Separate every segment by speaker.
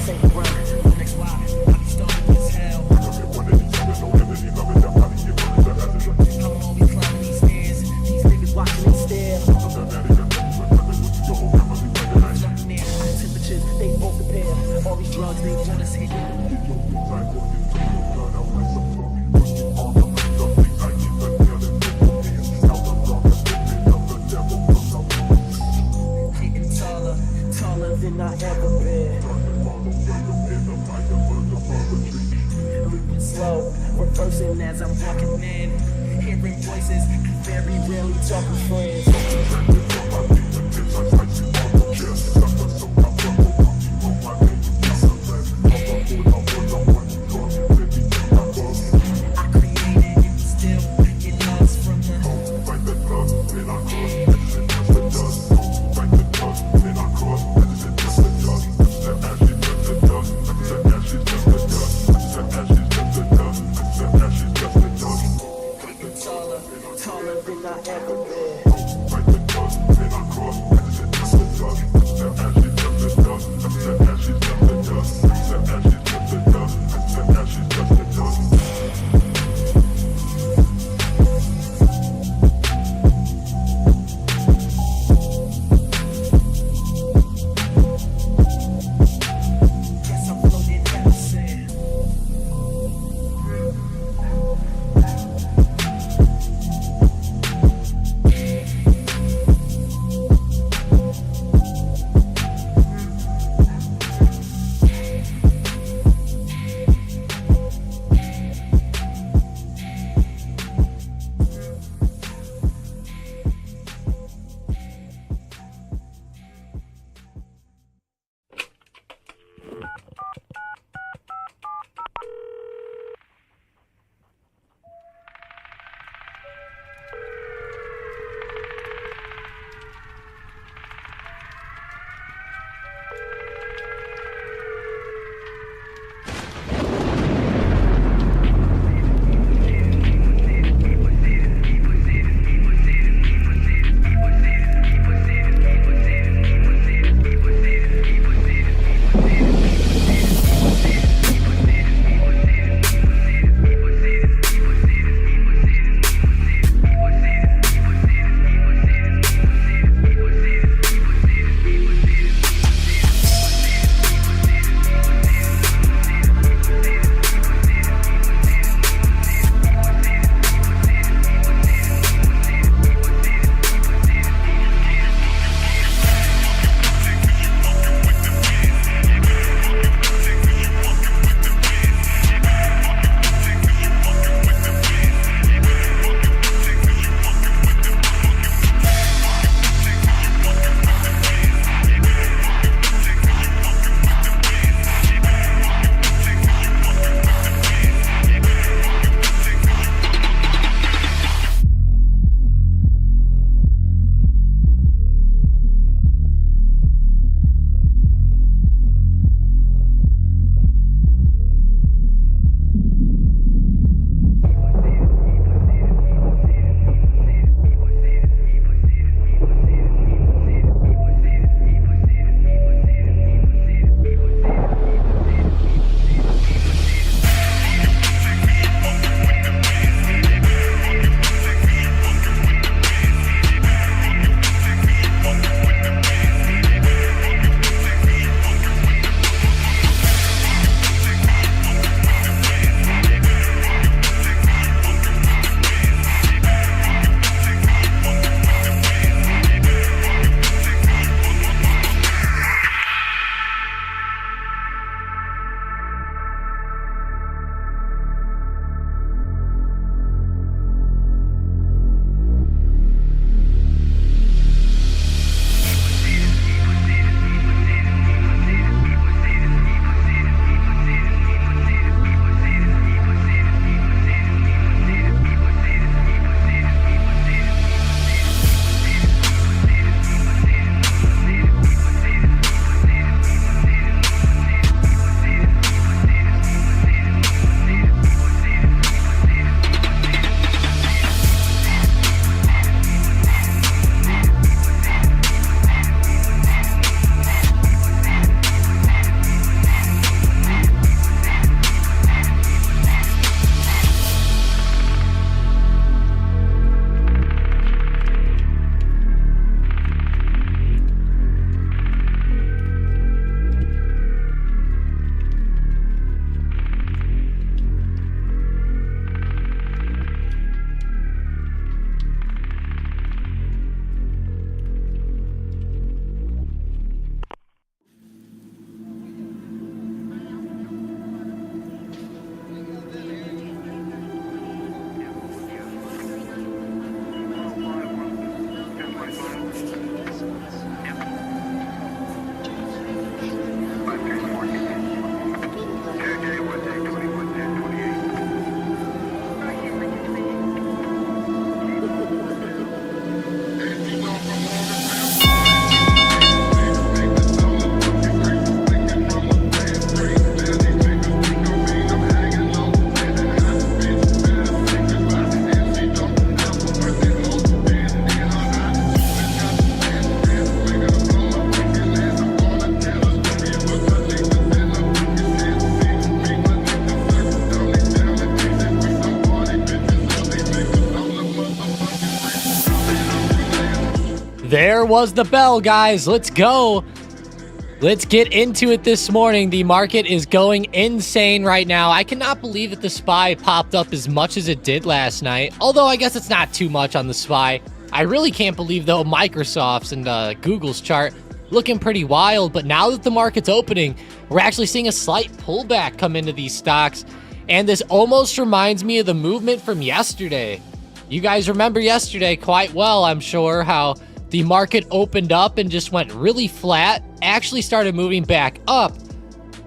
Speaker 1: say run. Next why, I be stoned as hell. I'm always climbing these stairs. These niggas watching me stare. Temperatures, they won't compare. All these drugs, they want us hit. Getting taller, taller than I ever been. Moving slow, reversing as I'm walking in. Hearing voices, very rarely talking friends. Taller than I ever been.
Speaker 2: there was the bell, guys. Let's go. Let's get into it this morning. The market is going insane right now. I cannot believe that the SPY popped up as much as it did last night. Although I guess it's not too much on the SPY. I really can't believe, though, Microsoft's and Google's chart looking pretty wild. But now that the market's opening, we're actually seeing a slight pullback come into these stocks. And this almost reminds me of the movement from yesterday. You guys remember yesterday quite well, I'm sure, how the market opened up and just went really flat, actually started moving back up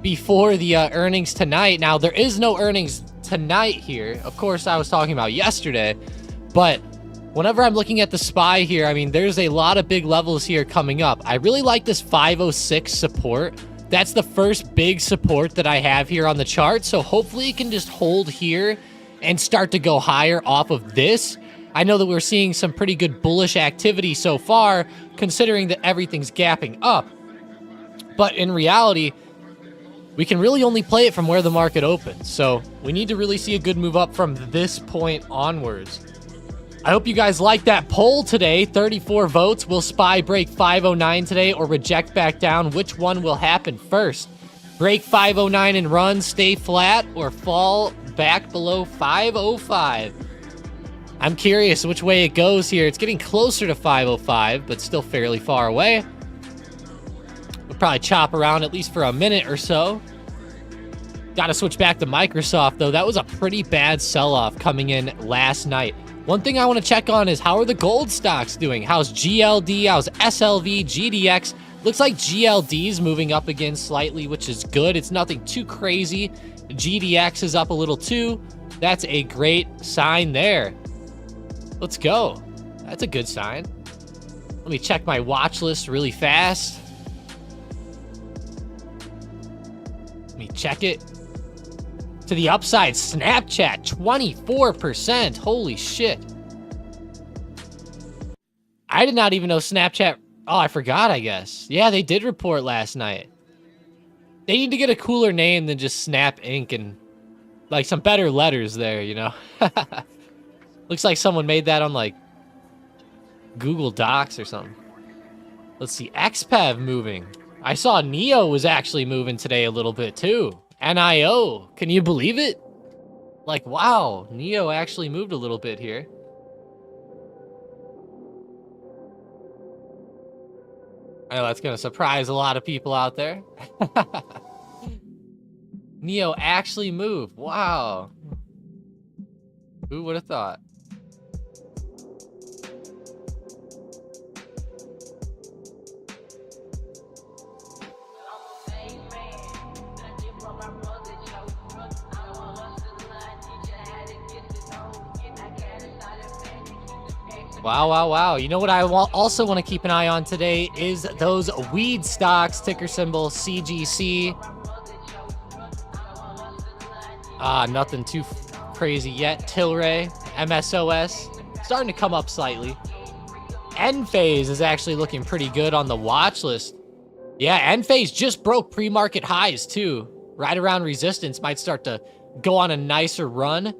Speaker 2: before the earnings tonight. Now, there is no earnings tonight here. Of course, I was talking about yesterday, but whenever I'm looking at the SPY here, I mean, there's a lot of big levels here coming up. I really like this 506 support. That's the first big support that I have here on the chart, so hopefully it can just hold here and start to go higher off of this. I know that we're seeing some pretty good bullish activity so far, considering that everything's gapping up. But in reality, we can really only play it from where the market opens. So we need to really see a good move up from this point onwards. I hope you guys like that poll today. 34 votes. Will SPY break 509 today or reject back down? Which one will happen first? Break 509 and run, stay flat, or fall back below 505? I'm curious which way it goes here. It's getting closer to 505, but still fairly far away. We'll probably chop around at least for a minute or so. Got to switch back to Microsoft, though. That was a pretty bad sell-off coming in last night. One thing I want to check on is how are the gold stocks doing? How's GLD? How's SLV? GDX? Looks like GLD's moving up again slightly, which is good. It's nothing too crazy. GDX is up a little too. That's a great sign there. Let's go. That's a good sign. Let me check my watch list really fast. Let me check it. To the upside, Snapchat, 24%. Holy shit. I did not even know Snapchat... Oh, I forgot, I guess. Yeah, they did report last night. They need to get a cooler name than just Snap Inc. and like some better letters there, you know? Looks like someone made that on like Google Docs or something. Let's see, XPEV moving. I saw NIO was actually moving today a little bit too. NIO, can you believe it? Like, wow, NIO actually moved a little bit here. I know that's gonna surprise a lot of people out there. NIO actually moved, wow. Who would have thought? Wow, wow, wow. You know what I also want to keep an eye on today is those weed stocks, ticker symbol CGC. Nothing too crazy yet. Tilray, MSOS, starting to come up slightly. Enphase is actually looking pretty good on the watch list. Yeah, Enphase just broke pre-market highs too. Right around resistance, might start to go on a nicer run.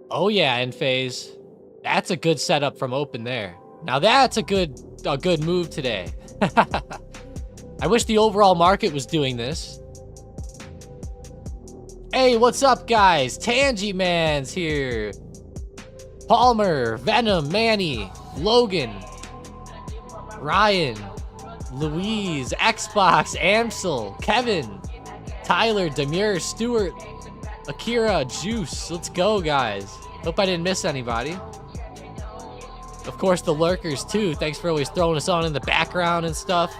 Speaker 2: Oh yeah, Enphase. That's a good setup from open there. Now that's a good move today. I wish the overall market was doing this. Hey, what's up, guys? Tangy Man's here. Palmer, Venom, Manny, Logan, Ryan, Louise, Xbox, Amsel, Kevin, Tyler, Demure, Stewart, Akira, Juice. Let's go, guys. Hope I didn't miss anybody. Of course, the lurkers, too. Thanks for always throwing us on in the background and stuff.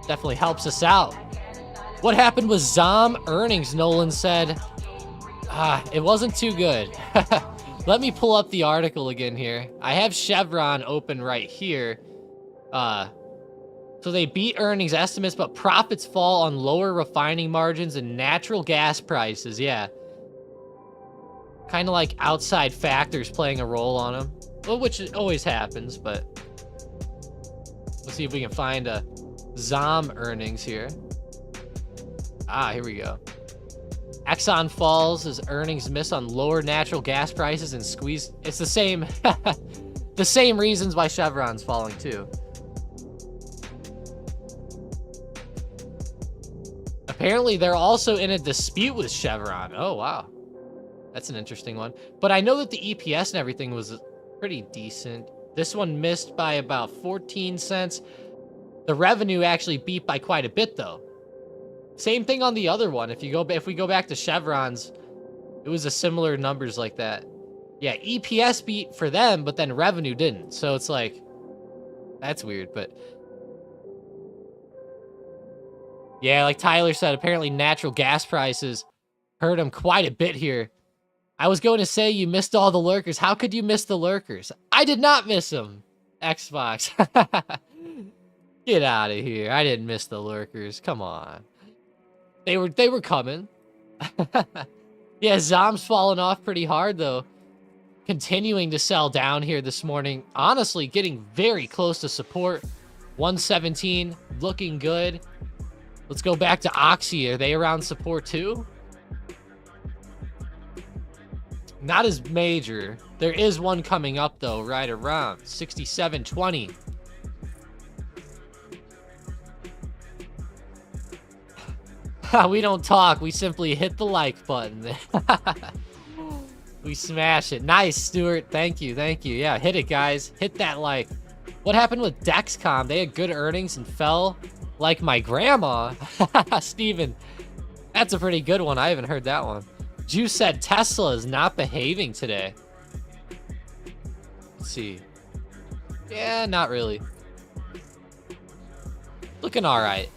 Speaker 2: Definitely helps us out. What happened with ZOM earnings, Nolan said. It wasn't too good. Let me pull up the article again here. I have Chevron open right here. So they beat earnings estimates, but profits fall on lower refining margins and natural gas prices. Yeah. Kind of like outside factors playing a role on them. Well, which always happens, but let's see if we can find a ZOM earnings here. Here we go. Exxon falls as earnings miss on lower natural gas prices and squeeze. It's the same. The same reasons why Chevron's falling too. Apparently, they're also in a dispute with Chevron. Oh, wow. That's an interesting one. But I know that the EPS and everything was pretty decent. This one missed by about 14 cents. The revenue actually beat by quite a bit, though. Same thing on the other one. If we go back to Chevron's, it was a similar numbers like that. Yeah, EPS beat for them, but then revenue didn't. So it's like, that's weird, but... Yeah, like Tyler said, apparently natural gas prices hurt him quite a bit here. I was going to say you missed all the lurkers. How could you miss the lurkers? I did not miss them. Xbox. Get out of here. I didn't miss the lurkers. Come on. They were coming. Yeah, Zom's falling off pretty hard, though. Continuing to sell down here this morning. Honestly, getting very close to support. 117, looking good. Let's go back to Oxy. Are they around support too? Not as major. There is one coming up, though, right around 67.20. We don't talk. We simply hit the like button. We smash it. Nice, Stuart. Thank you. Thank you. Yeah, hit it, guys. Hit that like. What happened with Dexcom? They had good earnings and fell like my grandma. Steven, that's a pretty good one. I haven't heard that one. Juice said Tesla is not behaving today. Let's see. Yeah, not really. Looking all right.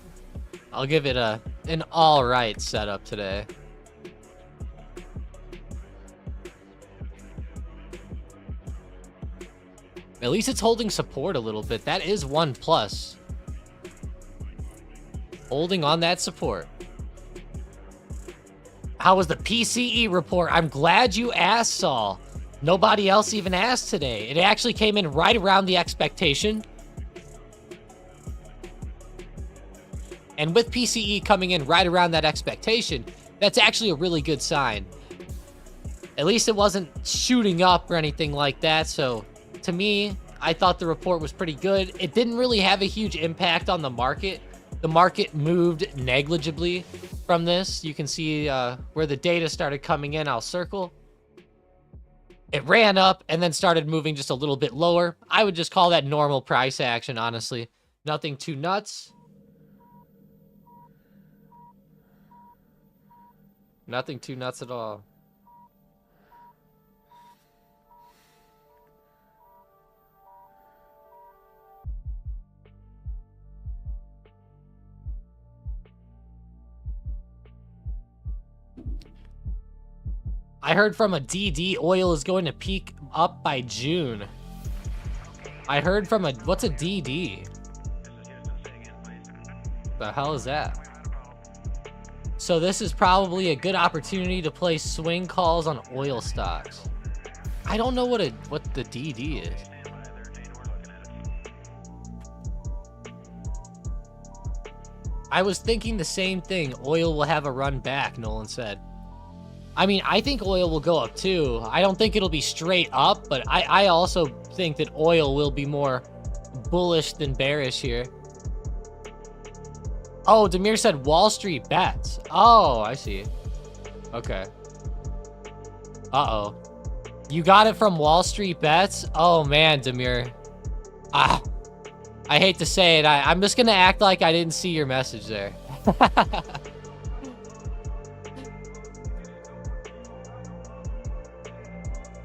Speaker 2: I'll give it an all right setup today. At least it's holding support a little bit. That is 1+. Holding on that support. How was the PCE report? I'm glad you asked, Saul. Nobody else even asked today. It actually came in right around the expectation. And with PCE coming in right around that expectation, that's actually a really good sign. At least it wasn't shooting up or anything like that. So to me, I thought the report was pretty good. It didn't really have a huge impact on the market. The market moved negligibly from this. You can see where the data started coming in. I'll circle. It ran up and then started moving just a little bit lower. I would just call that normal price action, honestly. Nothing too nuts. Nothing too nuts at all. I heard from a DD oil is going to peak up by June. I heard from a... What's a DD? The hell is that? So this is probably a good opportunity to place swing calls on oil stocks. I don't know what the DD is. I was thinking the same thing. Oil will have a run back, Nolan said. I mean, I think oil will go up too. I don't think it'll be straight up, but I also think that oil will be more bullish than bearish here. Oh, Demir said Wall Street bets. Oh, I see. Okay. Uh-oh. You got it from Wall Street bets? Oh, man, Demir. I hate to say it. I'm just going to act like I didn't see your message there.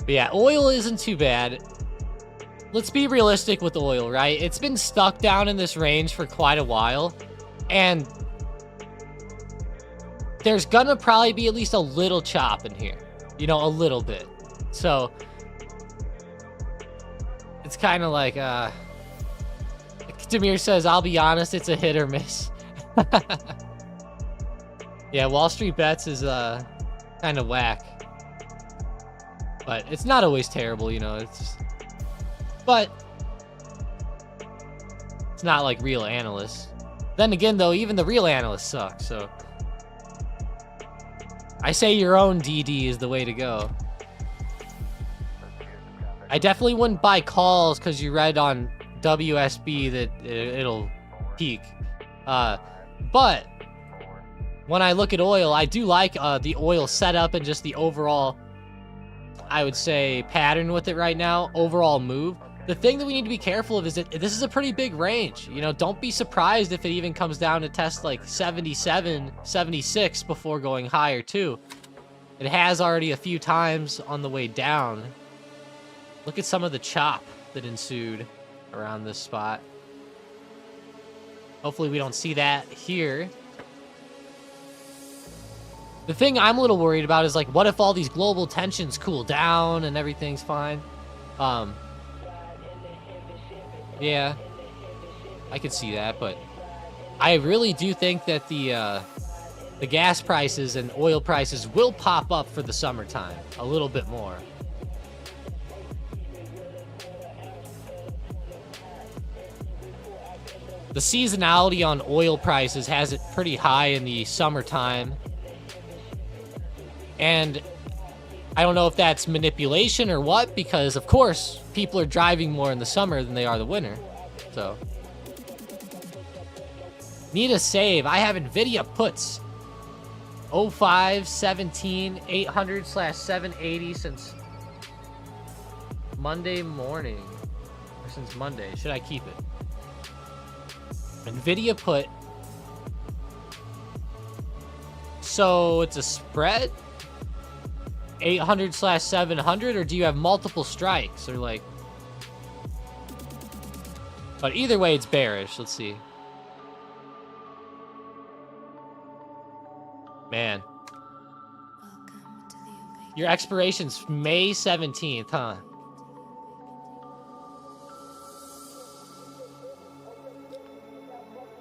Speaker 2: But yeah, oil isn't too bad. Let's be realistic with oil, right? It's been stuck down in this range for quite a while. And there's gonna probably be at least a little chop in here. You know, a little bit. So it's kind of like, Demir says, I'll be honest, it's a hit or miss. Yeah, Wall Street bets is kind of whack. But it's not always terrible, you know. It's just, but it's not like real analysts. Then again, though, even the real analysts suck, so I say your own DD is the way to go. I definitely wouldn't buy calls because you read on WSB that it'll peak. But when I look at oil, I do like the oil setup and just the overall, I would say, pattern with it right now, overall move. The thing that we need to be careful of is that this is a pretty big range. You know, don't be surprised if it even comes down to test like 77, 76 before going higher too. It has already a few times on the way down. Look at some of the chop that ensued around this spot. Hopefully we don't see that here. The thing I'm a little worried about is, like, what if all these global tensions cool down and everything's fine? Yeah, I could see that, but I really do think that the gas prices and oil prices will pop up for the summertime a little bit more. The seasonality on oil prices has it pretty high in the summertime. And I don't know if that's manipulation or what, because of course people are driving more in the summer than they are the winter. So need a save. I have Nvidia puts 0517 800/780 since Monday morning, or since Monday. Should I keep it? Nvidia put. So it's a spread 800/700, or do you have multiple strikes, or like? But either way, it's bearish. Let's see. Man, your expiration's May 17th, huh?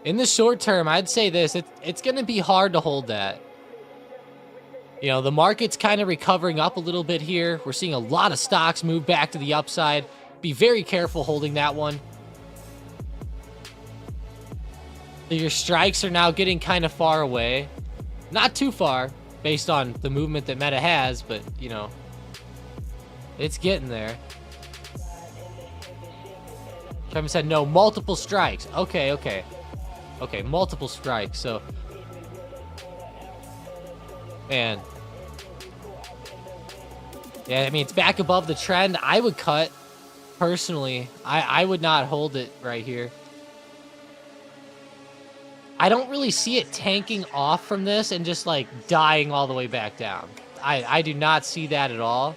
Speaker 2: In the short term, I'd say this: it's going to be hard to hold that. You know, the market's kind of recovering up a little bit here. We're seeing a lot of stocks move back to the upside. Be very careful holding that one. Your strikes are now getting kind of far away. Not too far, based on the movement that Meta has, but, you know, it's getting there. Kevin said, no, multiple strikes. Okay, okay. Okay, multiple strikes, so... Man. Yeah, I mean, it's back above the trend. I would cut, personally. I would not hold it right here. I don't really see it tanking off from this and just, like, dying all the way back down. I do not see that at all.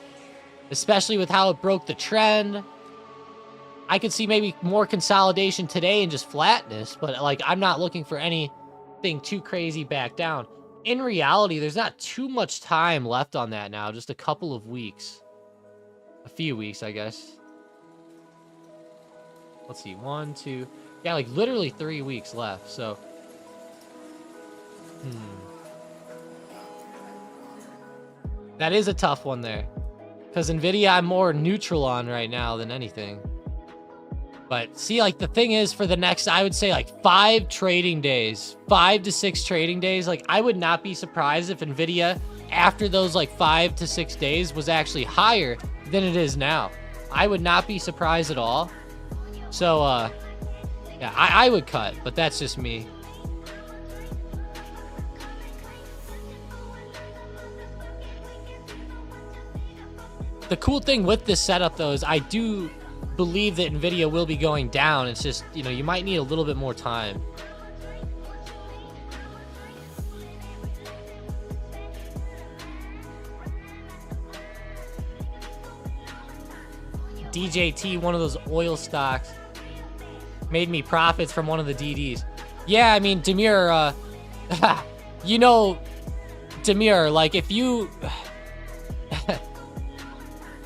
Speaker 2: Especially with how it broke the trend. I could see maybe more consolidation today and just flatness, but, like, I'm not looking for anything too crazy back down. In reality, there's not too much time left on that now. Just a couple of weeks. A few weeks, I guess. Let's see. 1, 2... Yeah, like, literally 3 weeks left, so... That is a tough one there. Because Nvidia, I'm more neutral on right now than anything. But see, like, the thing is, for the next, I would say, like, 5 trading days, 5 to 6 trading days, like, I would not be surprised if Nvidia, after those, like, 5 to 6 days, was actually higher than it is now. I would not be surprised at all. So, yeah, I would cut, but that's just me. The cool thing with this setup, though, is I do believe that Nvidia will be going down. It's just, you know, you might need a little bit more time. DJT, one of those oil stocks, made me profits from one of the DDs. Yeah, I mean, Demir, you know, Demir, like, if you...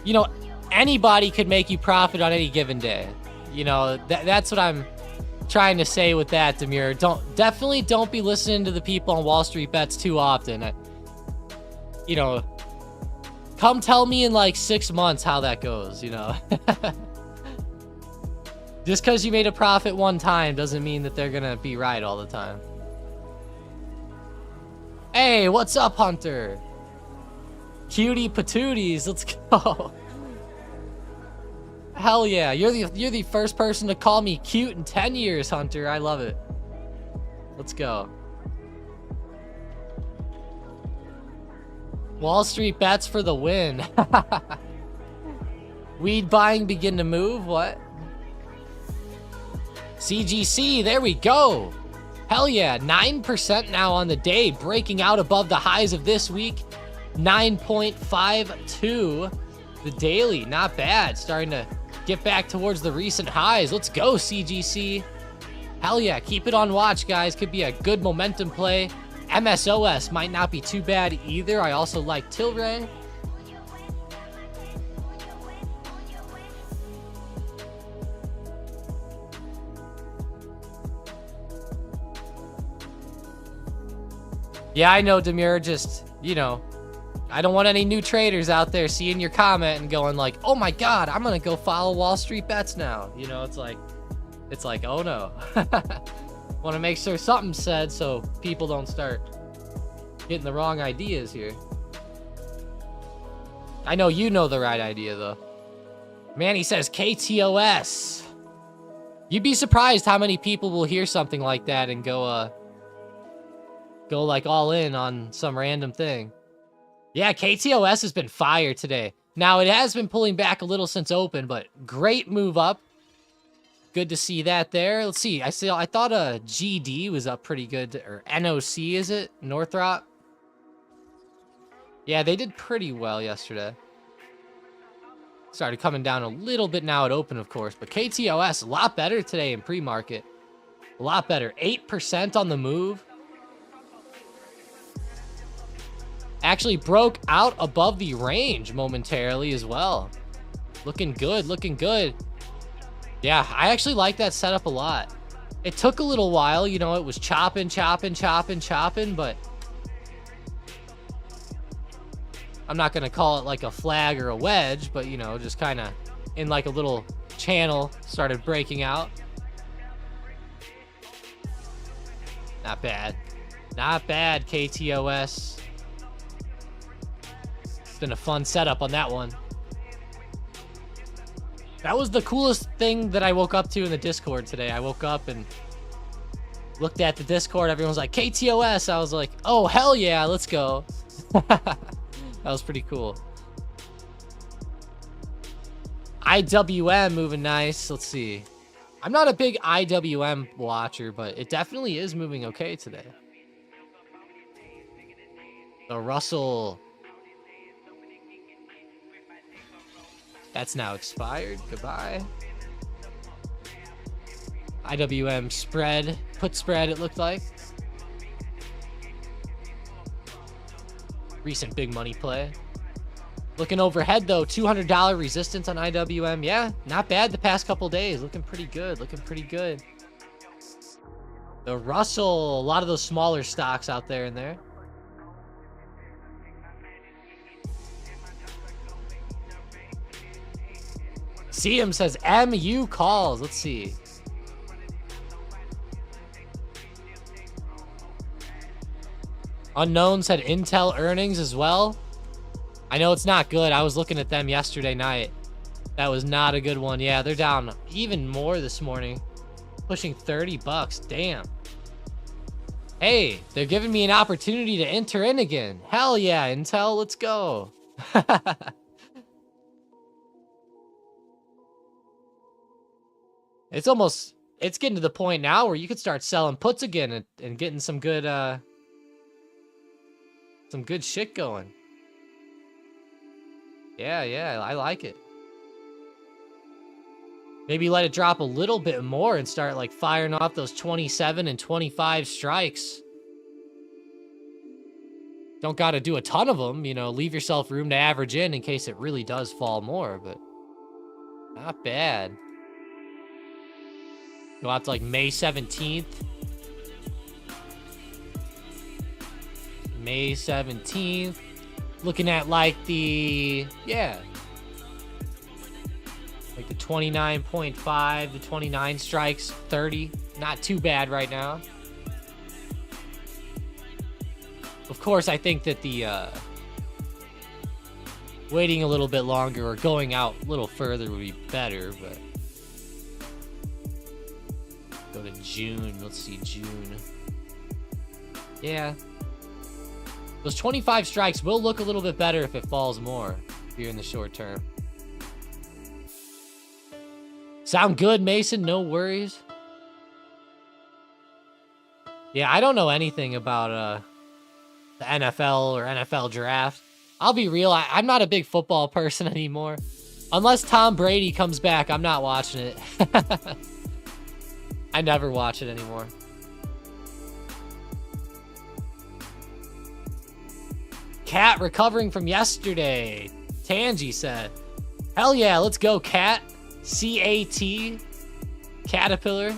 Speaker 2: You know, anybody could make you profit on any given day. You know, that's what I'm trying to say with that, Demir. Definitely don't be listening to the people on Wall Street Bets too often. You know, come tell me in like 6 months how that goes, you know. Just because you made a profit one time doesn't mean that they're gonna be right all the time. Hey, what's up, Hunter? Cutie patooties, let's go. Hell yeah. You're the first person to call me cute in 10 years, Hunter. I love it. Let's go. Wall Street bets for the win. Weed buying begin to move. What? CGC, there we go. Hell yeah, 9% now on the day, breaking out above the highs of this week. 9.52 the daily, not bad. Starting to get back towards the recent highs. Let's go, CGC. Hell yeah, keep it on watch, guys. Could be a good momentum play. MSOS might not be too bad either. I also like Tilray. Yeah, I know, Demure, just, you know, I don't want any new traders out there seeing your comment and going like, oh my God, I'm going to go follow Wall Street bets now. You know, it's like, oh no. Want to make sure something's said so people don't start getting the wrong ideas here. I know you know the right idea, though. Manny says KTOS. You'd be surprised how many people will hear something like that and go like all in on some random thing. Yeah, KTOS has been fire today. Now, it has been pulling back a little since open, but great move up. Good to see that there. Let's see. I thought GD was up pretty good, or NOC, is it? Northrop? Yeah, they did pretty well yesterday. Started coming down a little bit now at open, of course, but KTOS, a lot better today in pre-market. A lot better. 8% on the move. Actually broke out above the range momentarily as well. Looking good, looking good. Yeah, I actually like that setup a lot. It took a little while, you know, it was chopping, but I'm not going to call it like a flag or a wedge, but, you know, just kind of in like a little channel started breaking out. Not bad. Not bad, KTOS. It's been a fun setup on that one. That was the coolest thing that I woke up to in the Discord today. I woke up and looked at the Discord. Everyone was like, KTOS. I was like, oh, hell yeah, let's go. That was pretty cool. IWM moving nice. Let's see. I'm not a big IWM watcher, but it definitely is moving okay today. The Russell. That's now expired. Goodbye. IWM spread. Put spread, it looked like. Recent big money play. Looking overhead, though. $200 resistance on IWM. Yeah, not bad the past couple days. Looking pretty good. Looking pretty good. The Russell. A lot of those smaller stocks out there in there. CM says MU calls. Let's see. Unknown said Intel earnings as well. I know it's not good. I was looking at them yesterday night. That was not a good one. Yeah, they're down even more this morning. Pushing $30. Damn. Hey, they're giving me an opportunity to enter in again. Hell yeah, Intel. Let's go. It's getting to the point now where you could start selling puts again and getting some good shit going. Yeah, I like it. Maybe let it drop a little bit more and start like firing off those 27 and 25 strikes. Don't got to do a ton of them, you know, leave yourself room to average in case it really does fall more, but not bad. Go out to like May 17th. May 17th. Looking at like the, yeah. Like the 29.5, the 29 strikes, 30. Not too bad right now. Of course, I think that the Waiting a little bit longer or going out a little further would be better, but go to June. Let's see, June. Yeah. Those 25 strikes will look a little bit better if it falls more here in the short term. Sound good, Mason? No worries. Yeah, I don't know anything about the NFL or NFL draft. I'll be real, I'm not a big football person anymore. Unless Tom Brady comes back, I'm not watching it. I never watch it anymore. Cat recovering from yesterday. Tangy said, hell yeah, let's go, Cat. C-A-T. Caterpillar.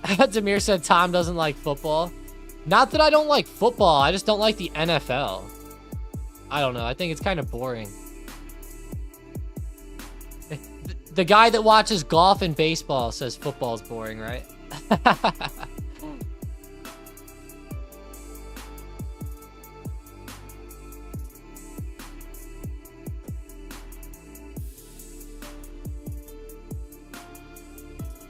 Speaker 2: Demir said Tom doesn't like football. Not that I don't like football, I just don't like the NFL. I don't know, I think it's kind of boring. The guy that watches golf and baseball says football's boring, right?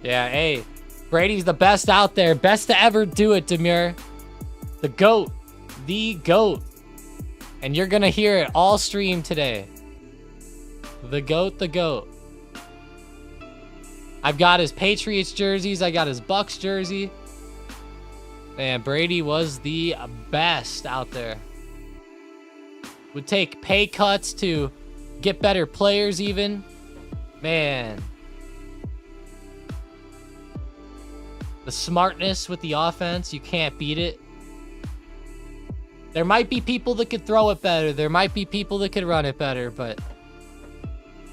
Speaker 2: Yeah, hey, Brady's the best out there. Best to ever do it, Demir. The GOAT. The GOAT. And you're going to hear it all stream today. The GOAT, the GOAT. I've got his Patriots jerseys. I got his Bucks jersey. Man, Brady was the best out there. Would take pay cuts to get better players even. Man. The smartness with the offense, you can't beat it. There might be people that could throw it better. There might be people that could run it better, but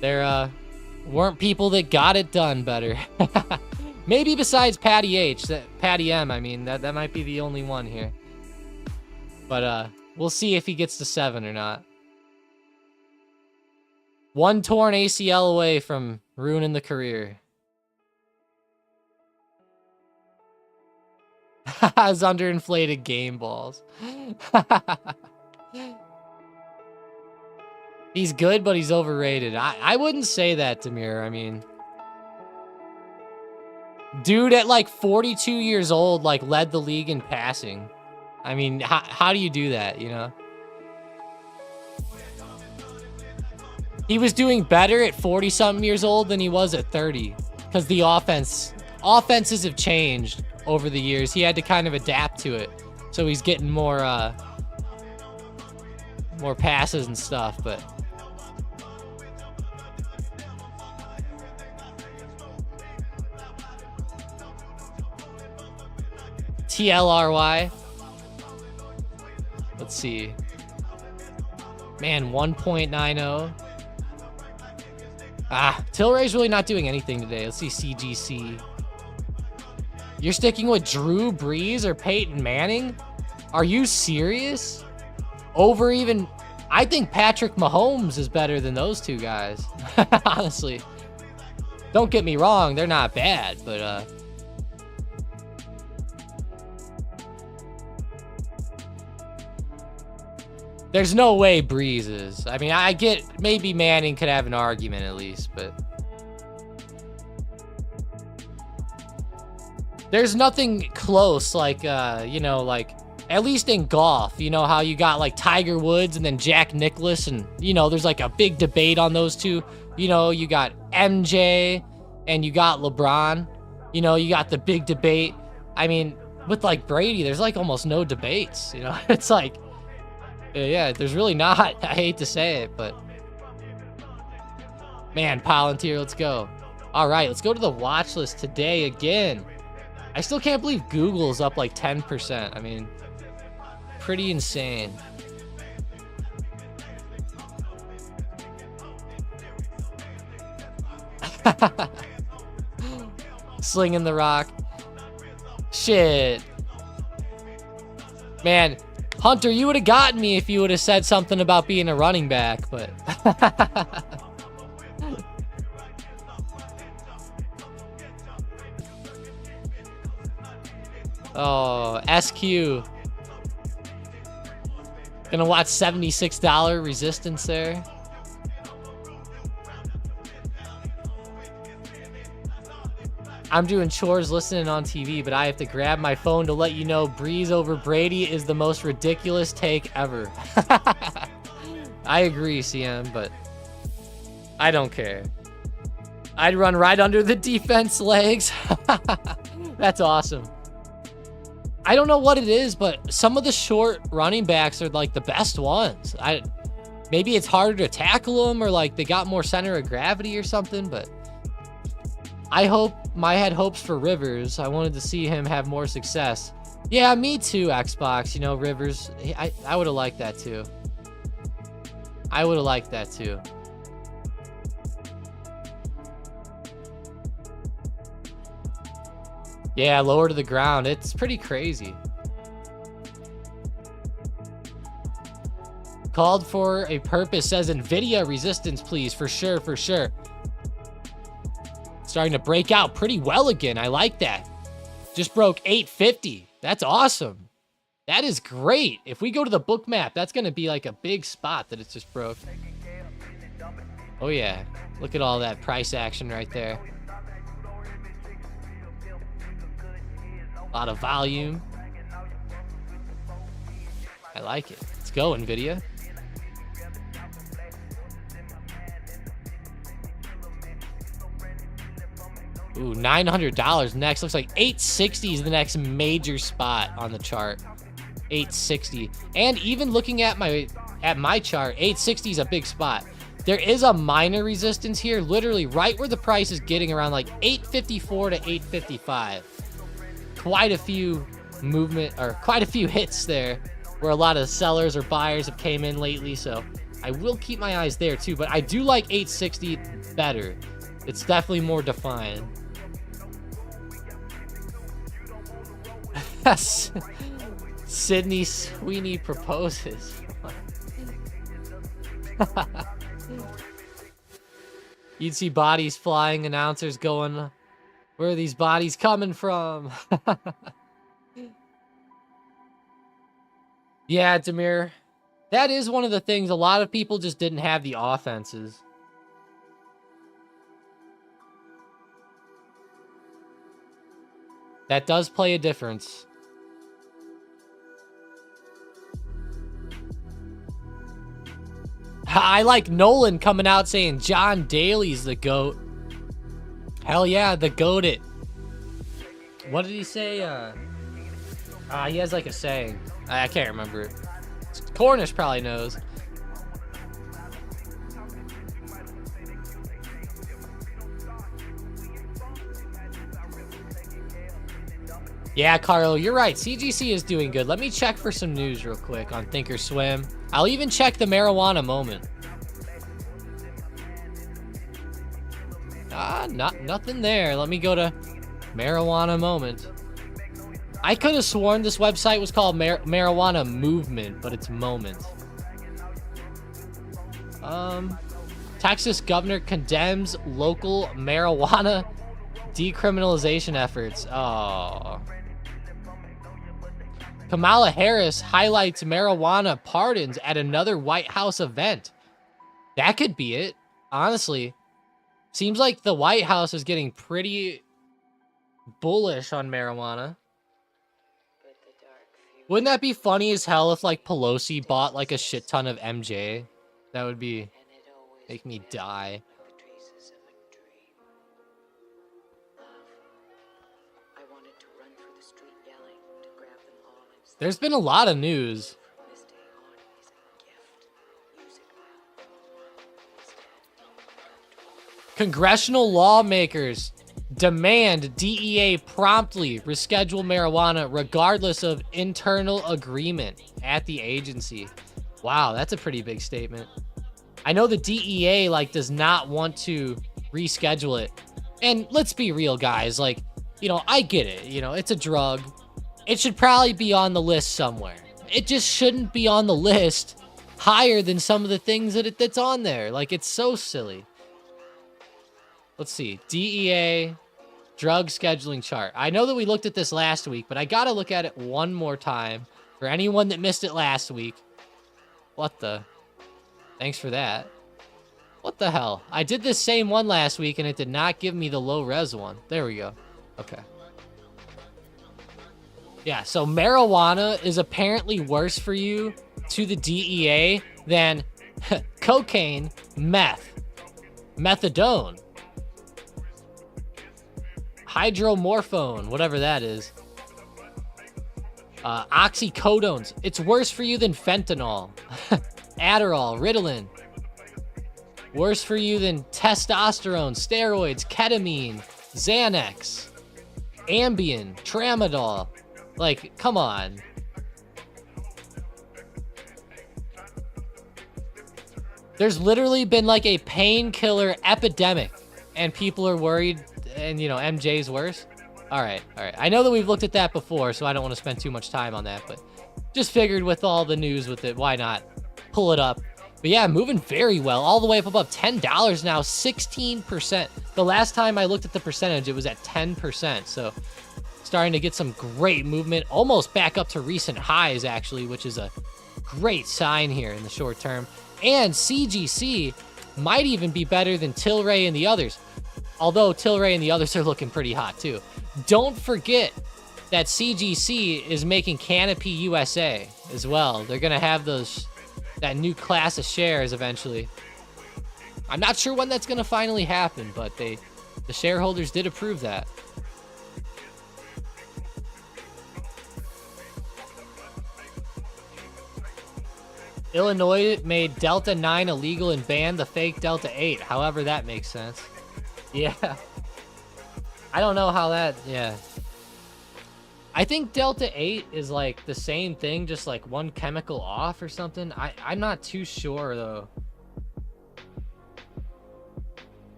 Speaker 2: there weren't people that got it done better. Maybe besides Patty H, Patty M, I mean, that might be the only one here. But we'll see if he gets to 7 or not. One torn ACL away from ruining the career. His underinflated game balls. He's good, but he's overrated. I wouldn't say that, Demir. I mean, dude at like 42 years old, like led the league in passing. I mean, how do you do that, you know? He was doing better at 40-something years old than he was at 30. Because the offenses have changed over the years. He had to kind of adapt to it. So he's getting more passes and stuff, but TLRY. Let's see. Man, 1.90. Tilray's really not doing anything today. Let's see CGC. You're sticking with Drew Brees or Peyton Manning? Are you serious? Over even... I think Patrick Mahomes is better than those two guys. Honestly. Don't get me wrong, they're not bad, but... There's no way Brees is. I mean, I get maybe Manning could have an argument at least, but... There's nothing close, like, you know, like, at least in golf, you know how you got, like, Tiger Woods and then Jack Nicklaus, and, you know, there's, like, a big debate on those two. You know, you got MJ and you got LeBron. You know, you got the big debate. I mean, with, like, Brady, there's, like, almost no debates, you know? It's like, yeah, there's really not. I hate to say it, but... Man, Palantir, let's go. All right, let's go to the watch list today again. I still can't believe Google's up like 10%. I mean, pretty insane. Slinging the rock. Shit. Man, Hunter, you would have gotten me if you would have said something about being a running back, but... Oh, SQ. Gonna watch $76 resistance there. I'm doing chores listening on TV, but I have to grab my phone to let you know Breeze over Brady is the most ridiculous take ever. I agree, CM, but I don't care. I'd run right under the defense legs. That's awesome. I don't know what it is, but some of the short running backs are like the best ones. Maybe it's harder to tackle them, or like they got more center of gravity or something, but I had hopes for Rivers. I wanted to see him have more success. Yeah, me too, Xbox. You know, Rivers, I would have liked that too. I would have liked that too. Yeah, lower to the ground. It's pretty crazy. Called for a purpose, says NVIDIA resistance, please. For sure, for sure. Starting to break out pretty well again. I like that. Just broke 850. That's awesome. That is great. If we go to the book map, that's going to be like a big spot that it just broke. Oh, yeah. Look at all that price action right there. A lot of volume. I like it. Let's go, NVIDIA. Ooh, $900 next. Looks like 860 is the next major spot on the chart. 860. And even looking at my chart, 860 is a big spot. There is a minor resistance here, literally right where the price is getting around like 854 to 855. Quite a few hits there where a lot of sellers or buyers have came in lately, so I will keep my eyes there too, but I do like 860 better. It's definitely more defined. Sydney Sweeney proposes. You'd see bodies flying, announcers going, where are these bodies coming from? Yeah, Demir. That is one of the things. A lot of people just didn't have the offenses. That does play a difference. I like Nolan coming out saying John Daly's the GOAT. Hell yeah, the GOAT-it. What did he say? He has like a saying. I can't remember it. Cornish probably knows. Yeah, Carlo, you're right. CGC is doing good. Let me check for some news real quick on Thinkorswim. I'll even check the marijuana moment. Nothing there. Let me go to marijuana moment. I could have sworn this website was called marijuana movement, but it's moment. Texas governor condemns local marijuana decriminalization efforts. Oh. Kamala Harris highlights marijuana pardons at another White House event. That could be it, honestly. Seems like the White House is getting pretty bullish on marijuana. Wouldn't that be funny as hell if, like, Pelosi bought, like, a shit ton of MJ? That would be... make me die. There's been a lot of news. Congressional lawmakers demand DEA promptly reschedule marijuana regardless of internal agreement at the agency. Wow, that's a pretty big statement. I know the DEA does not want to reschedule it. And let's be real, guys. I get it. It's a drug. It should probably be on the list somewhere. It just shouldn't be on the list higher than some of the things that's on there. It's so silly. Let's see. DEA Drug scheduling chart. I know that we looked at this last week, but I gotta look at it one more time for anyone that missed it last week. What the? Thanks for that. What the hell? I did this same one last week and it did not give me the low res one. There we go. Okay. Yeah, so marijuana is apparently worse for you to the DEA than cocaine, meth, methadone, hydromorphone, whatever that is, oxycodones. It's worse for you than fentanyl, Adderall, Ritalin. Worse for you than testosterone, steroids, ketamine, Xanax, Ambien, Tramadol. Like, come on. There's literally been like a painkiller epidemic and people are worried and, you know, MJ's worse. All right. I know that we've looked at that before, so I don't want to spend too much time on that, but just figured with all the news with it, why not pull it up? But yeah, moving very well, all the way up above $10 now, 16%. The last time I looked at the percentage, it was at 10%. So starting to get some great movement, almost back up to recent highs, actually, which is a great sign here in the short term. And CGC might even be better than Tilray and the others. Although Tilray and the others are looking pretty hot too. Don't forget that CGC is making Canopy USA as well. They're going to have that new class of shares eventually. I'm not sure when that's going to finally happen, but the shareholders did approve that. Illinois made Delta 9 illegal and banned the fake Delta 8. However, that makes sense. Yeah. I don't know how that, yeah. I think Delta 8 is like the same thing, just like one chemical off or something. I'm not too sure though.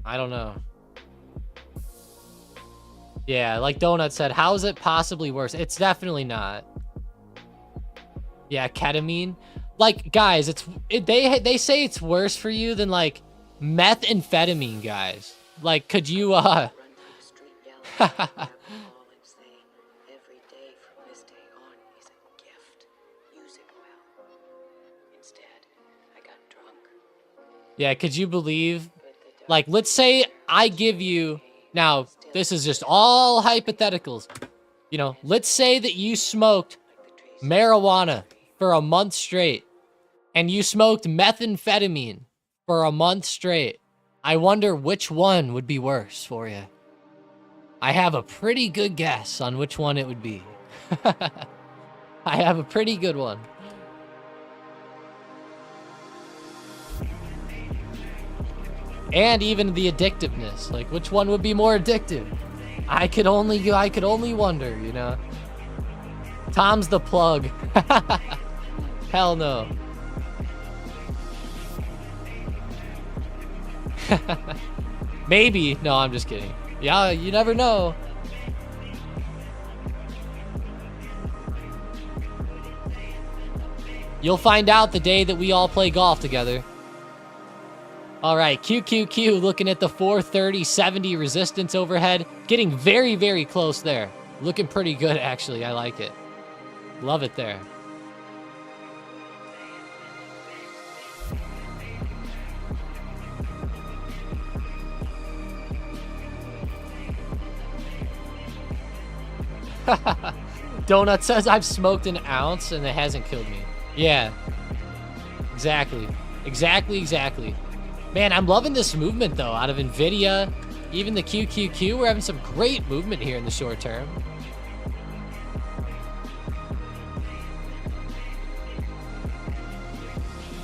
Speaker 2: I don't know. Yeah, like Donut said, how is it possibly worse? It's definitely not. Yeah, ketamine. Like, guys, they say it's worse for you than like methamphetamine, guys. Like, could you Yeah, could you believe? Like, let's say I give you, now, this is just all hypotheticals. You know, let's say that you smoked marijuana for a month straight and you smoked methamphetamine for a month straight. I wonder which one would be worse for you. I have a pretty good guess on which one it would be. I have a pretty good one. And even the addictiveness, like which one would be more addictive? I could only wonder, you know. Tom's the plug. Hell no. Maybe. No, I'm just kidding. Yeah, you never know. You'll find out the day that we all play golf together. All right, QQQ looking at the 430.70 resistance overhead. Getting very, very close there. Looking pretty good, actually. I like it. Love it there. Donut says I've smoked an ounce and it hasn't killed me. Yeah. Exactly. Exactly. Man, I'm loving this movement, though, out of NVIDIA. Even the QQQ, we're having some great movement here in the short term.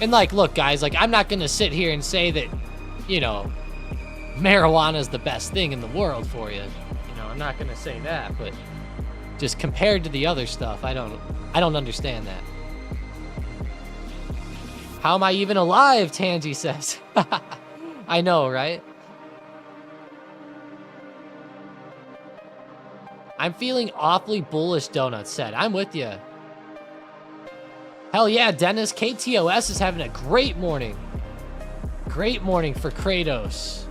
Speaker 2: And, like, look, guys, like, I'm not going to sit here and say that, you know, marijuana is the best thing in the world for you. You know, I'm not going to say that, but just compared to the other stuff, I don't understand that. How am I even alive, Tangy says. I know, right? I'm feeling awfully bullish, Donut said. I'm with you. Hell yeah, Dennis. KTOS is having a great morning. Great morning for Kratos.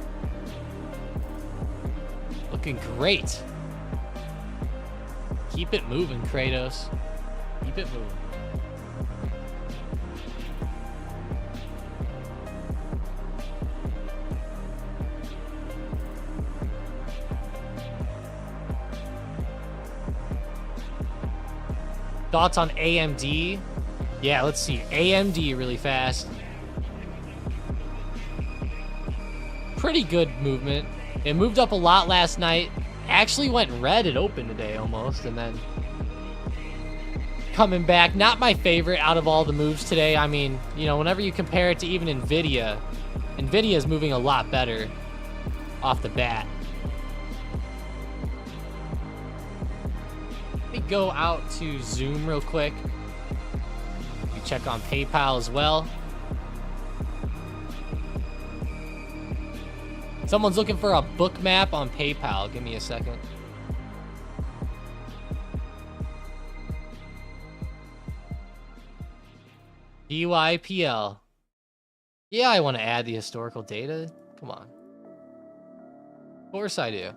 Speaker 2: Looking great. Keep it moving, Kratos. Keep it moving. Thoughts on AMD? Yeah, let's see. AMD really fast. Pretty good movement. It moved up a lot last night. Actually went red at open today almost, and then coming back. Not my favorite out of all the moves today. I mean, you know, whenever you compare it to even Nvidia, Nvidia is moving a lot better off the bat. Let me go out to Zoom real quick. We check on PayPal as well. Someone's looking for a book map on PayPal. Give me a second. DYPL. Yeah, I want to add the historical data. Come on. Of course I do.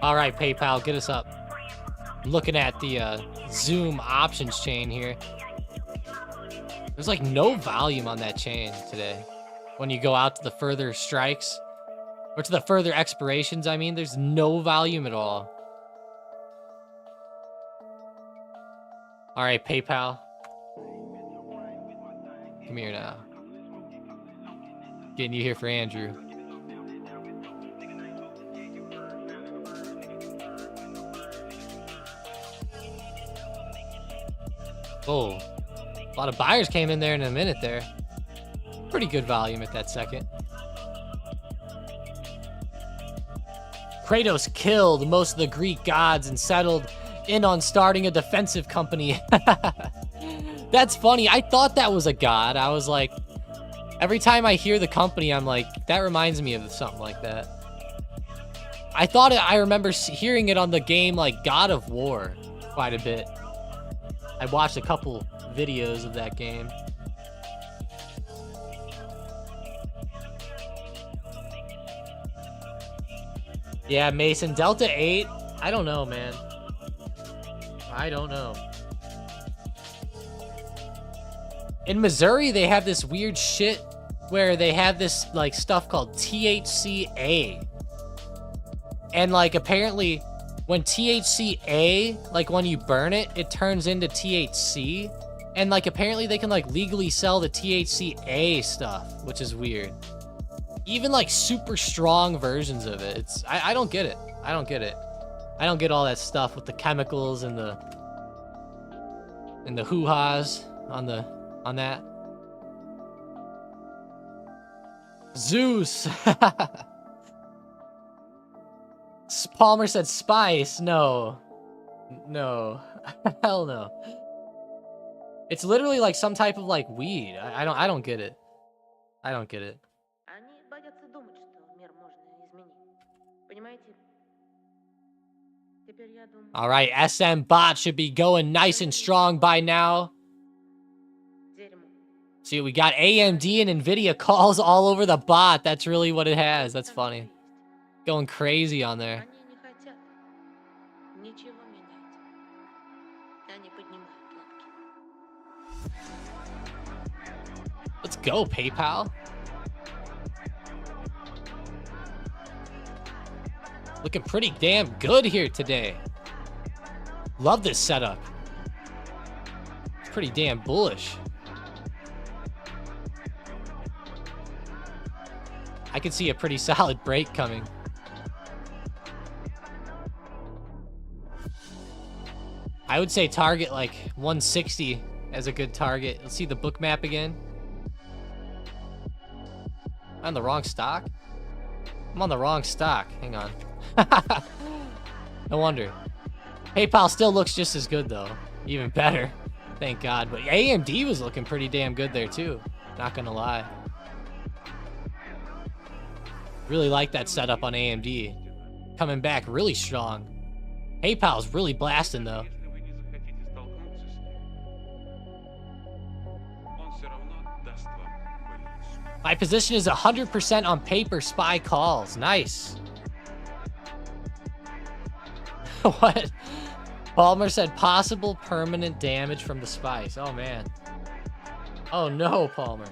Speaker 2: All right, PayPal, get us up. I'm looking at the Zoom options chain here. There's like no volume on that chain today. When you go out to the further strikes, or to the further expirations, I mean, there's no volume at all. All right, PayPal. Come here now. Getting you here for Andrew. Oh, a lot of buyers came in there in a minute there. Pretty good volume at that second. Kratos killed most of the Greek gods and settled in on starting a defensive company. That's funny. I thought that was a god. I was like, every time I hear the company, I'm like, that reminds me of something like that. I thought I remember hearing it on the game like God of War quite a bit. I watched a couple videos of that game. Yeah, Mason, Delta 8. I don't know, man. I don't know. In Missouri, they have this weird shit where they have this like stuff called THCA. And like apparently when THCA, like when you burn it, it turns into THC. And like apparently they can like legally sell the THCA stuff, which is weird. Even like super strong versions of it. I don't get it. I don't get it. I don't get all that stuff with the chemicals and the hoo-has on that. Zeus. Palmer said spice. No. No. Hell no. It's literally like some type of like weed. I don't get it. I don't get it. All right, SM bot should be going nice and strong by now. See, we got AMD and Nvidia calls all over the bot. That's really what it has. That's funny. Going crazy on there. Let's go, PayPal. Looking pretty damn good here today. Love this setup. It's pretty damn bullish. I can see a pretty solid break coming. I would say target like 160 as a good target. Let's see the book map again. I'm on the wrong stock? I'm on the wrong stock. Hang on. No wonder. PayPal still looks just as good though. Even better. Thank God. But AMD was looking pretty damn good there too. Not gonna lie. Really like that setup on AMD. Coming back really strong. PayPal's really blasting though. My position is 100% on paper SPY calls. Nice. What? Palmer said possible permanent damage from the SPYs. Oh, man. Oh, no, Palmer.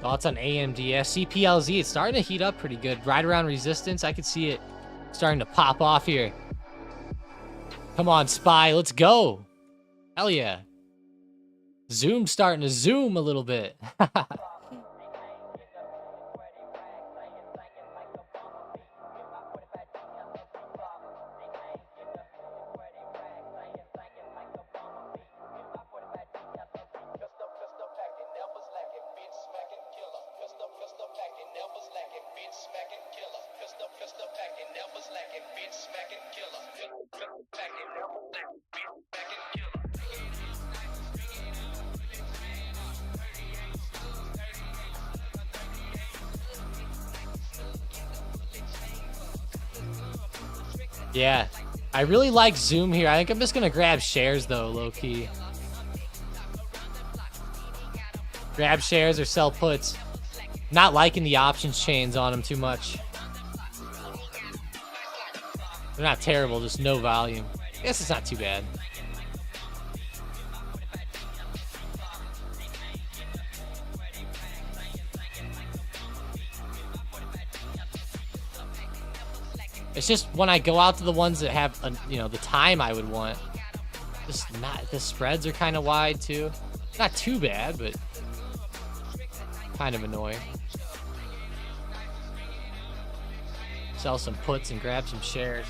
Speaker 2: Thoughts on AMD? Yeah, CPLZ, it's starting to heat up pretty good. Right around resistance, I could see it starting to pop off here. Come on, SPY, let's go. Hell yeah. Zoom's starting to zoom a little bit. Yeah, I really like Zoom here. I think I'm just gonna grab shares though, low-key. Grab shares or sell puts. Not liking the options chains on them too much. They're not terrible, just no volume. I guess it's not too bad. It's just when I go out to the ones that have, you know, the time I would want. Just not, the spreads are kind of wide too. Not too bad, but kind of annoying. Sell some puts and grab some shares.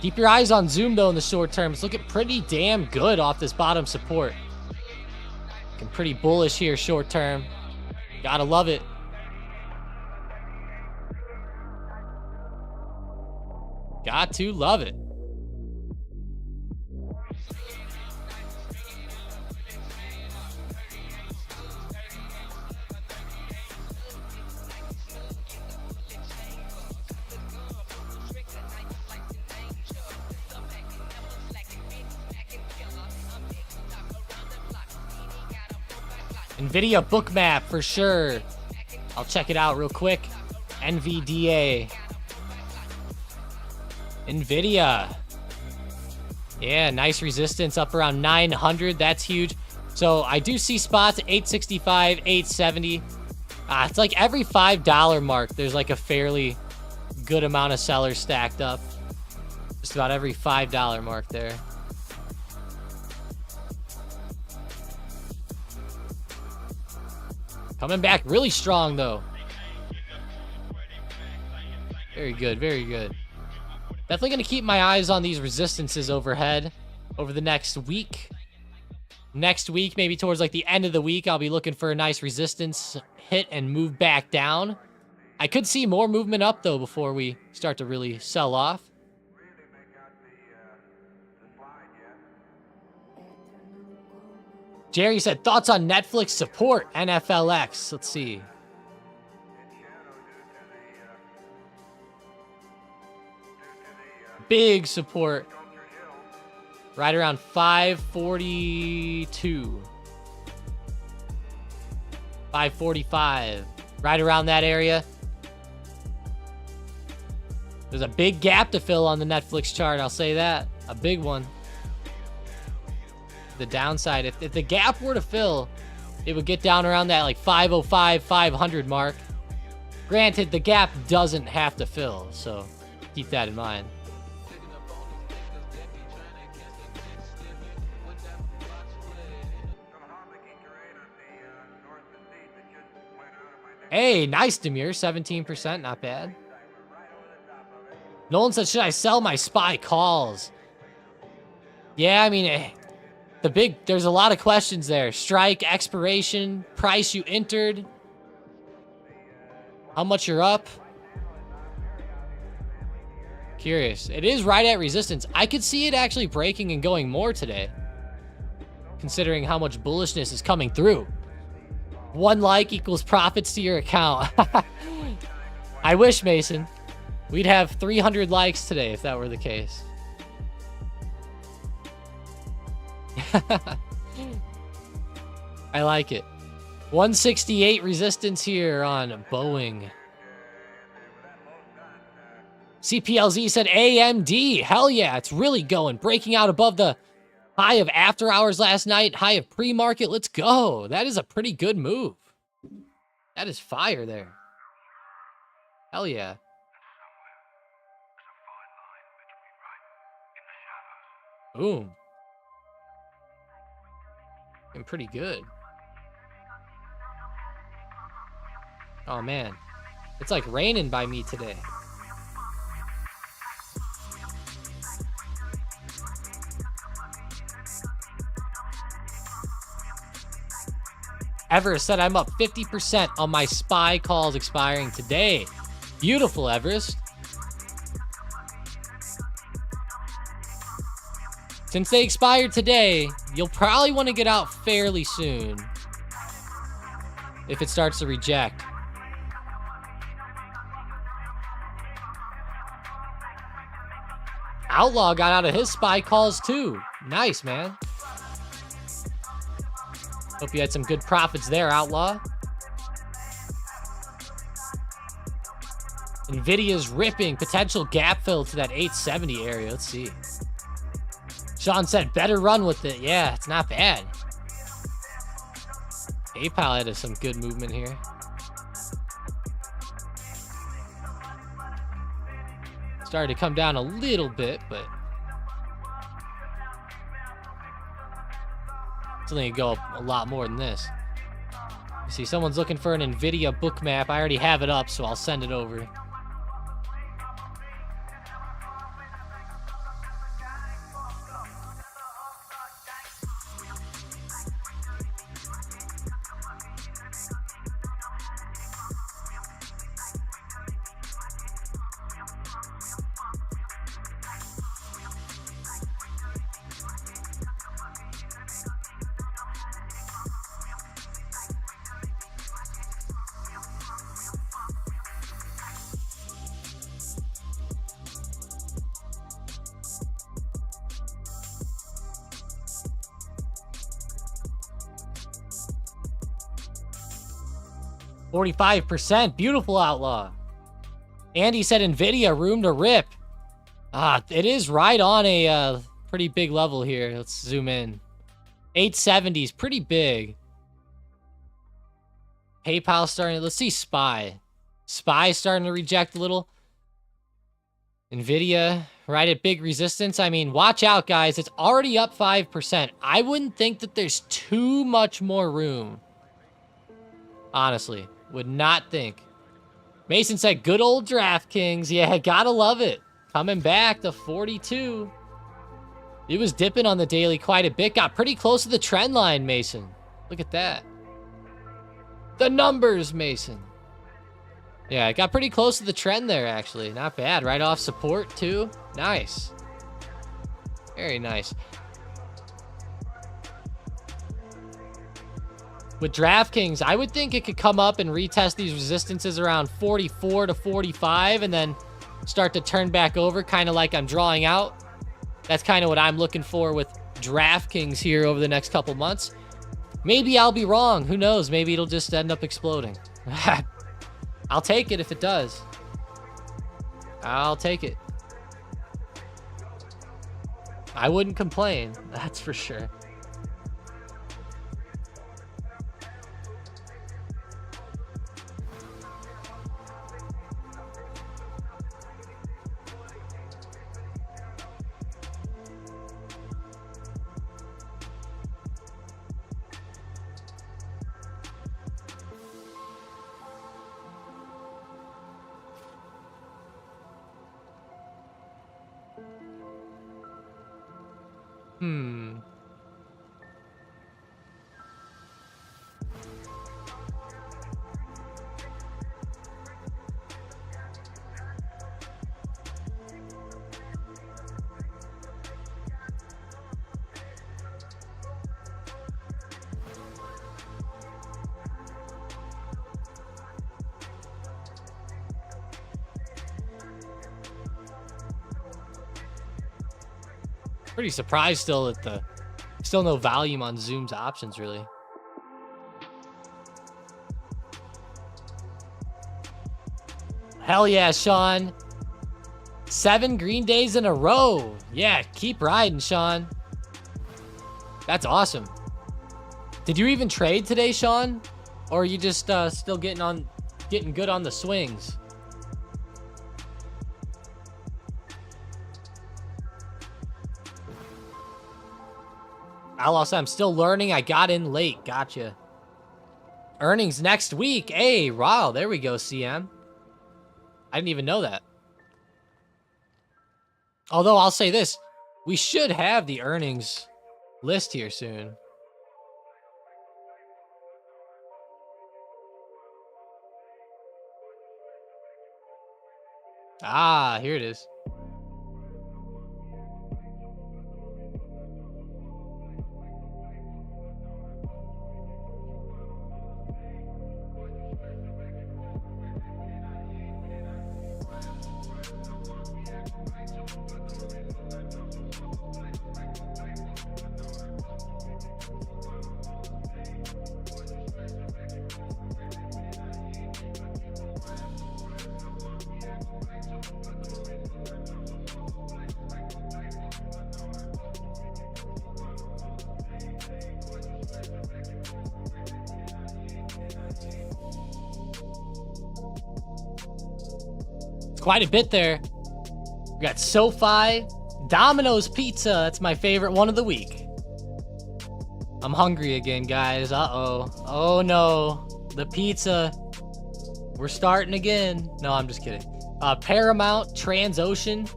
Speaker 2: Keep your eyes on Zoom though in the short term. It's looking pretty damn good off this bottom support. Looking pretty bullish here short term. Gotta love it. Got to love it. NVIDIA book map for sure. I'll check it out real quick. NVDA. NVIDIA. Yeah, nice resistance up around 900. That's huge. So I do see spots at 865, 870. It's like every $5 mark, there's like a fairly good amount of sellers stacked up. Just about every $5 mark there. Coming back really strong, though. Very good, very good. Definitely going to keep my eyes on these resistances overhead over the next week. Next week, maybe towards like the end of the week, I'll be looking for a nice resistance hit and move back down. I could see more movement up, though, before we start to really sell off. Jerry said, thoughts on Netflix support NFLX. Let's see. Big support. Right around 542. 545. Right around that area. There's a big gap to fill on the Netflix chart, I'll say that. A big one. The downside, if the gap were to fill, it would get down around that like 505, 500 mark. Granted, the gap doesn't have to fill, so Keep that in mind. Hey, nice, Demir. 17%, not bad. Nolan said, should I sell my SPY calls? Yeah, I mean, there's a lot of questions there. Strike, expiration, price you entered, how much you're up. Curious. It is right at resistance. I could see it actually breaking and going more today, considering how much bullishness is coming through. 1 like equals profits to your account. I wish, Mason. We'd have 300 likes today if that were the case. I like it. 168 resistance here on Boeing. CPLZ said AMD. Hell yeah, it's really going. Breaking out above the high of after hours last night, high of pre-market. Let's go. That is a pretty good move. That is fire there. Hell yeah. Boom. And pretty good. Oh man. It's like raining by me today. Everest said I'm up 50% on my SPY calls expiring today. Beautiful, Everest. Since they expired today, you'll probably want to get out fairly soon if it starts to reject. Outlaw got out of his SPY calls too. Nice, man. Hope you had some good profits there, Outlaw. Nvidia's ripping. Potential gap fill to that 870 area. Let's see. Sean said, better run with it. Yeah, it's not bad. PayPal had some good movement here. Started to come down a little bit, but it's only gonna go up a lot more than this. You see, someone's looking for an Nvidia book map. I already have it up, so I'll send it over. %. Beautiful, Outlaw. Andy said Nvidia room to rip. It is right on a pretty big level here. Let's zoom in. 870 is pretty big. PayPal starting. Let's see SPY. SPY starting to reject a little. Nvidia right at big resistance. I mean, watch out, guys. It's already up 5%. I wouldn't think that there's too much more room. Honestly. Would not think. Mason said, good old DraftKings. Yeah, gotta love it. Coming back to 42. It was dipping on the daily quite a bit. Got pretty close to the trend line, Mason. Look at that. The numbers, Mason. Yeah, it got pretty close to the trend there, actually. Not bad. Right off support, too. Nice. Very nice. With DraftKings, I would think it could come up and retest these resistances around 44 to 45 and then start to turn back over, kind of like I'm drawing out. That's kind of what I'm looking for with DraftKings here over the next couple months. Maybe I'll be wrong. Who knows? Maybe it'll just end up exploding. I'll take it if it does. I'll take it. I wouldn't complain. That's for sure. Pretty surprised still that still no volume on Zoom's options, really. Hell yeah, Sean. 7 green days in a row. Yeah, keep riding, Sean. That's awesome. Did you even trade today, Sean? Or are you just still getting good on the swings? I'm still learning. I got in late. Gotcha. Earnings next week. Hey, wow. There we go, CM. I didn't even know that. Although I'll say this. We should have the earnings list here soon. Ah, here it is. Quite a bit there. We got Sofi, Domino's Pizza. That's my favorite one of the week. I'm hungry again, guys. Uh-oh. Oh, no. The pizza. We're starting again. No, I'm just kidding. Paramount, Transocean,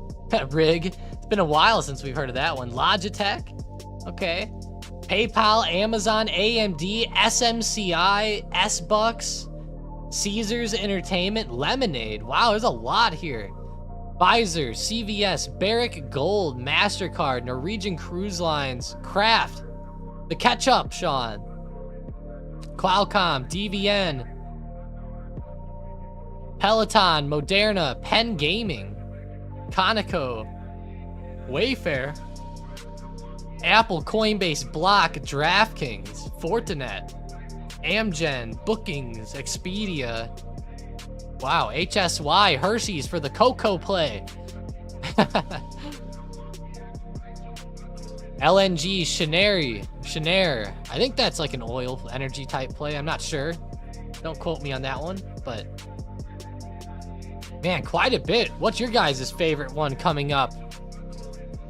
Speaker 2: Rig. It's been a while since we've heard of that one. Logitech. Okay. PayPal, Amazon, AMD, SMCI, S-Bucks. Caesars Entertainment, Lemonade. Wow, there's a lot here. Pfizer, CVS, Barrick Gold, MasterCard, Norwegian Cruise Lines, Kraft, The Ketchup, Sean, Qualcomm, DVN, Peloton, Moderna, Penn Gaming, Conoco, Wayfair, Apple, Coinbase, Block, DraftKings, Fortinet, Amgen, Bookings, Expedia. Wow, HSY, Hershey's for the Cocoa play. LNG, Chenair. I think that's like an oil energy type play. I'm not sure. Don't quote me on that one, but man, quite a bit. What's your guys' favorite one coming up?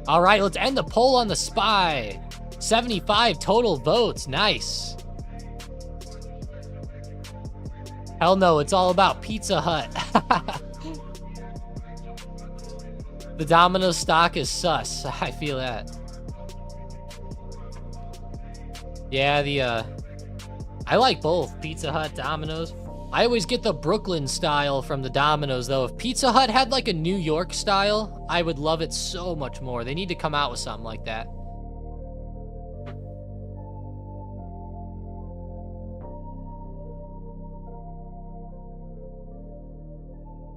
Speaker 2: All right, let's end the poll on the SPY. 75 total votes. Nice. Hell no, it's all about Pizza Hut. The Domino's stock is sus. I feel that. Yeah, I like both Pizza Hut, Domino's. I always get the Brooklyn style from the Domino's, though. If Pizza Hut had like a New York style, I would love it so much more. They need to come out with something like that.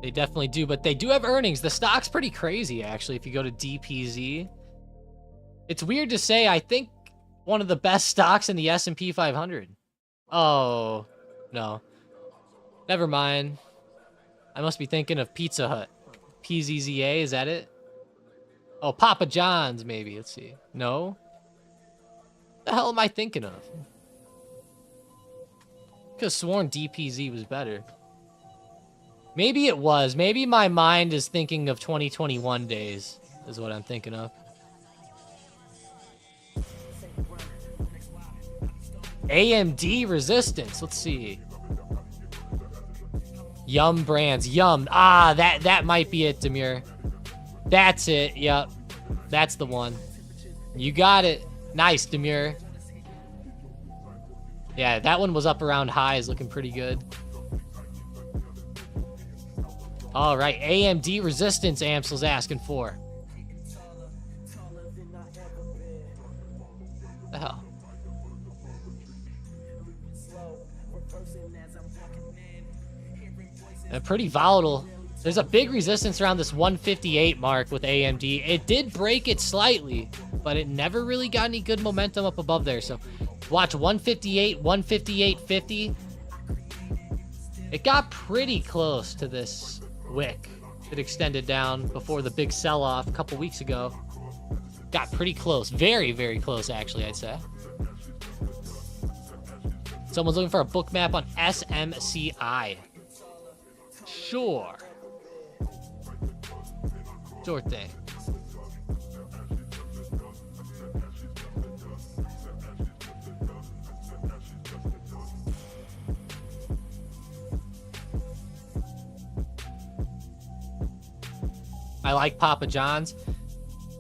Speaker 2: They definitely do, but they do have earnings. The stock's pretty crazy, actually, if you go to DPZ. It's weird to say, I think one of the best stocks in the S&P 500. Oh, no. Never mind. I must be thinking of Pizza Hut. PZZA, is that it? Oh, Papa John's, maybe. Let's see. No? What the hell am I thinking of? Could have sworn DPZ was better. Maybe it was. Maybe my mind is thinking of 2021 days, is what I'm thinking of. AMD resistance. Let's see. Yum Brands. Yum. Ah, that might be it, Demure. That's it. Yep. That's the one. You got it. Nice, Demure. Yeah, that one was up around highs, looking pretty good. All right, AMD resistance Amsel's asking for. The hell? And pretty volatile. There's a big resistance around this 158 mark with AMD. It did break it slightly, but it never really got any good momentum up above there. So watch 158, 158.50. It got pretty close to this wick. It extended down before the big sell-off a couple weeks ago. Got pretty close. Very, very close, actually, I'd say. Someone's looking for a book map on SMCI. Sure. Sure thing. I like Papa John's.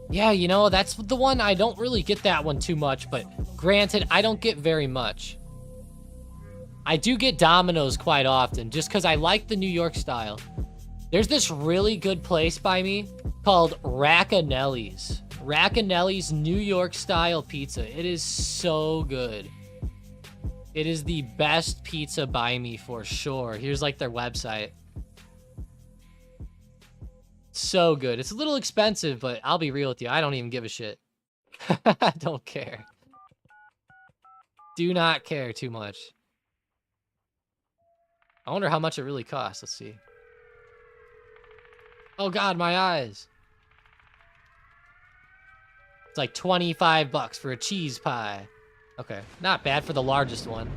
Speaker 2: Yeah, you know, that's the one. I don't really get that one too much, but granted, I don't get very much. I do get Domino's quite often, just because I like the New York style. There's this really good place by me called Racanelli's. Racanelli's New York style pizza. It is so good. It is the best pizza by me for sure. Here's like their website. So good. It's a little expensive, but I'll be real with you. I don't even give a shit. I don't care. Do not care too much. I wonder how much it really costs. Let's see. Oh God, my eyes. It's like 25 bucks for a cheese pie. Okay, not bad for the largest one.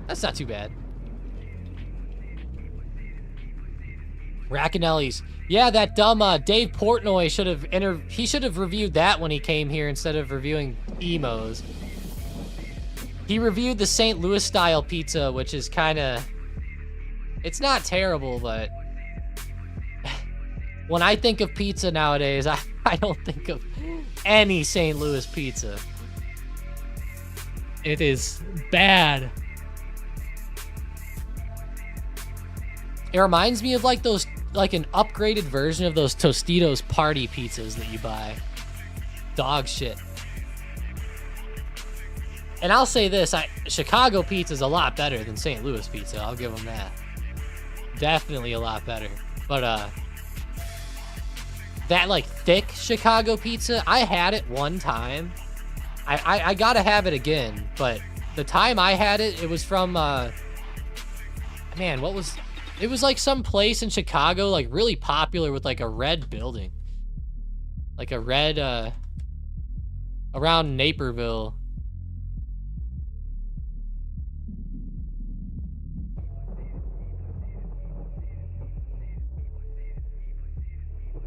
Speaker 2: That's not too bad. Racanelli's. Yeah, that dumb Dave Portnoy should have reviewed that when he came here instead of reviewing Emo's. He reviewed the St. Louis style pizza, which is kind of, it's not terrible, but when I think of pizza nowadays, I don't think of any St. Louis pizza. It is bad. It reminds me of like those, like an upgraded version of those Tostitos party pizzas that you buy. Dog shit. And I'll say this, Chicago pizza is a lot better than St. Louis pizza. I'll give them that. Definitely a lot better. But that like thick Chicago pizza, I had it one time. I gotta have it again, but the time I had it, it was from man, what was, it was like some place in Chicago, like really popular with like a red building. Like a red around Naperville.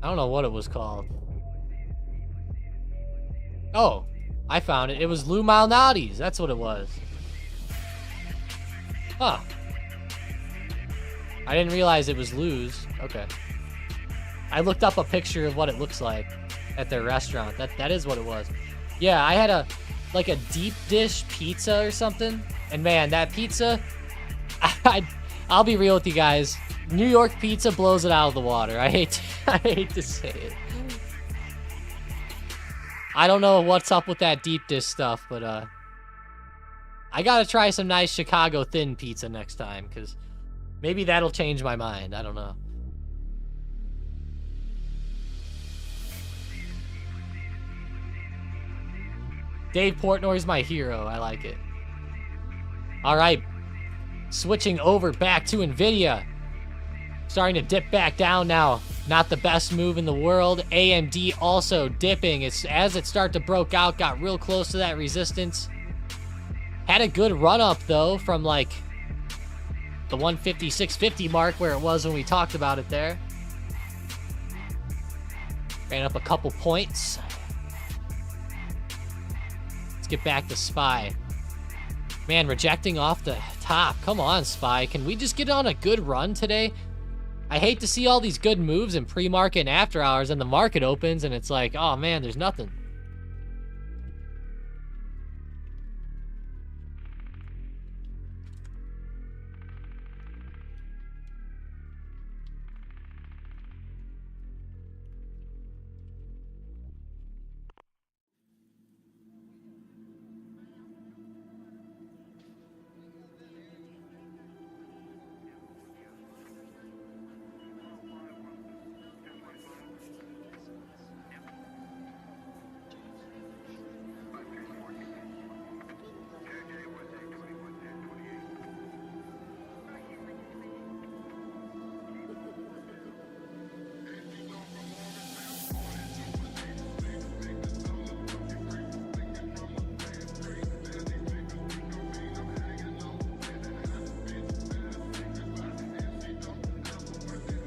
Speaker 2: I don't know what it was called. Oh, I found it. It was Lou Malnati's. That's what it was. Huh. I didn't realize it was Lou's. Okay. I looked up a picture of what it looks like at their restaurant. That is what it was. Yeah, I had a deep dish pizza or something. And man, that pizza, I'll be real with you guys. New York pizza blows it out of the water. I hate to say it. I don't know what's up with that deep dish stuff, but I gotta try some nice Chicago thin pizza next time, because maybe that'll change my mind. I don't know. Dave Portnoy's my hero. I like it. All right. Switching over back to NVIDIA. Starting to dip back down now. Not the best move in the world. AMD also dipping. It's as it started to broke out, got real close to that resistance. Had a good run up though from like the 156.50 mark where it was when we talked about it there. Ran up a couple points. Let's get back to SPY. Man, rejecting off the top. Come on, SPY. Can we just get on a good run today? I hate to see all these good moves in pre-market and after hours and the market opens and it's like, oh man, there's nothing.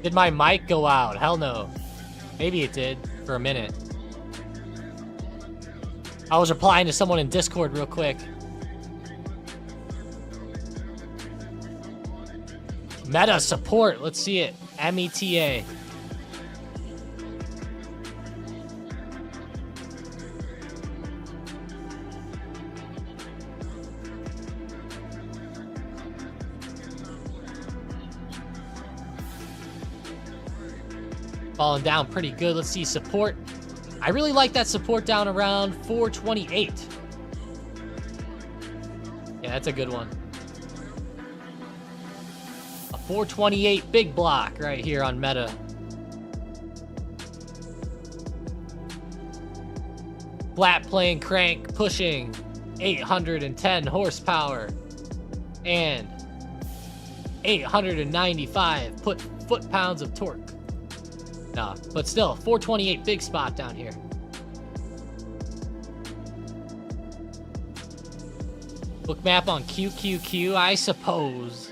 Speaker 2: Did my mic go out? Hell no. Maybe it did for a minute. I was replying to someone in Discord real quick. Meta support. Let's see it. META. Falling down pretty good. Let's see support. I really like that support down around 428. Yeah, that's a good one. A 428 big block right here on Meta. Flat plane crank pushing 810 horsepower and 895 foot-pounds of torque. Nah, but still, 428 big spot down here. Book map on QQQ, I suppose.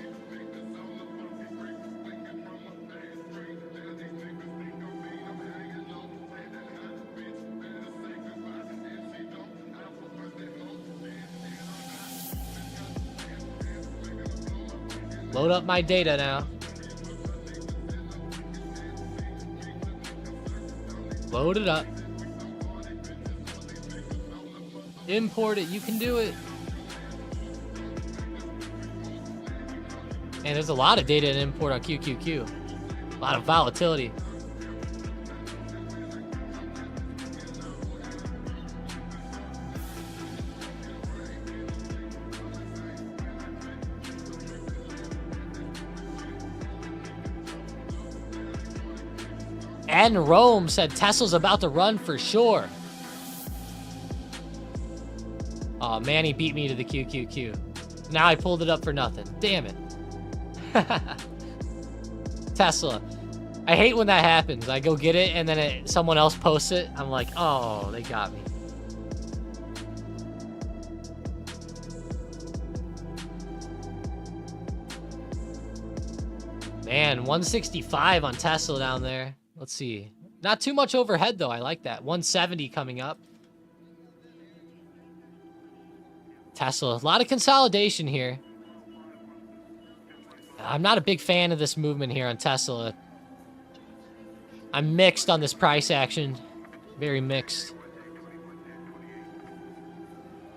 Speaker 2: Load up my data now. Load it up. Import it. You can do it. And there's a lot of data to import on QQQ. A lot of volatility. And Rome said Tesla's about to run for sure. Oh, Manny beat me to the QQQ. Now I pulled it up for nothing. Damn it. Tesla. I hate when that happens. I go get it and then someone else posts it. I'm like, oh, they got me. Man, 165 on Tesla down there. Let's see. Not too much overhead, though. I like that. 170 coming up. Tesla. A lot of consolidation here. I'm not a big fan of this movement here on Tesla. I'm mixed on this price action. Very mixed.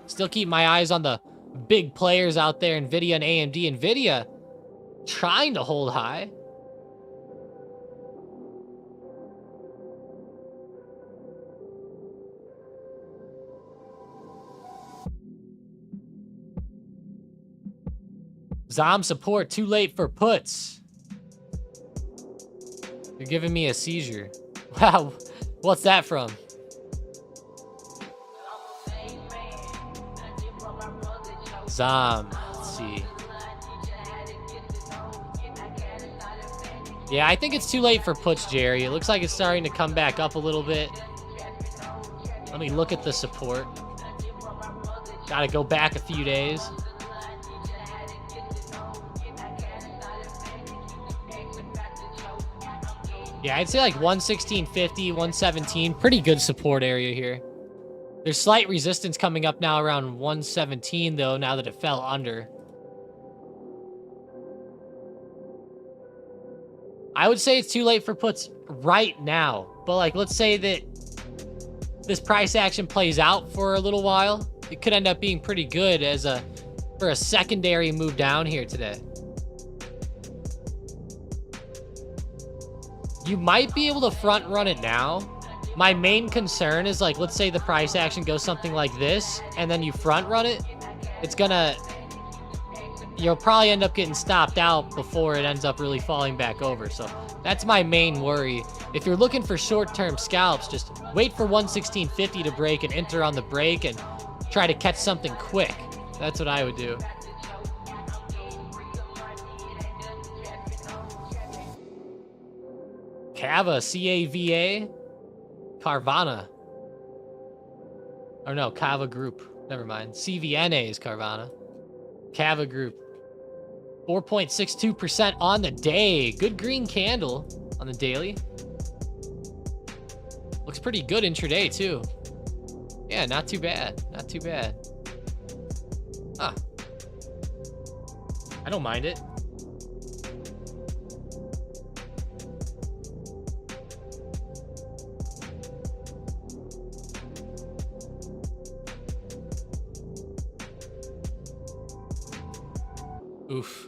Speaker 2: Still keep my eyes on the big players out there. Nvidia and AMD. Nvidia trying to hold high. Zom support, too late for puts. You're giving me a seizure. Wow, what's that from? Zom, let's see. Yeah, I think it's too late for puts, Jerry. It looks like it's starting to come back up a little bit. Let me look at the support. Gotta go back a few days. Yeah, I'd say like 116.50, 117. Pretty good support area here. There's slight resistance coming up now around 117, though, now that it fell under. I would say it's too late for puts right now. But, like, let's say that this price action plays out for a little while. It could end up being pretty good as for a secondary move down here today. You might be able to front run it now. My main concern is, like, let's say the price action goes something like this, and then you front run it. You'll probably end up getting stopped out before it ends up really falling back over. So that's my main worry. If you're looking for short-term scalps, just wait for 116.50 to break and enter on the break and try to catch something quick. That's what I would do. Cava, C-A-V-A, Carvana. Or no, Cava Group. Never mind. CVNA is Carvana. Cava Group. 4.62% on the day. Good green candle on the daily. Looks pretty good intraday too. Yeah, not too bad. Not too bad. Huh. I don't mind it. Oof.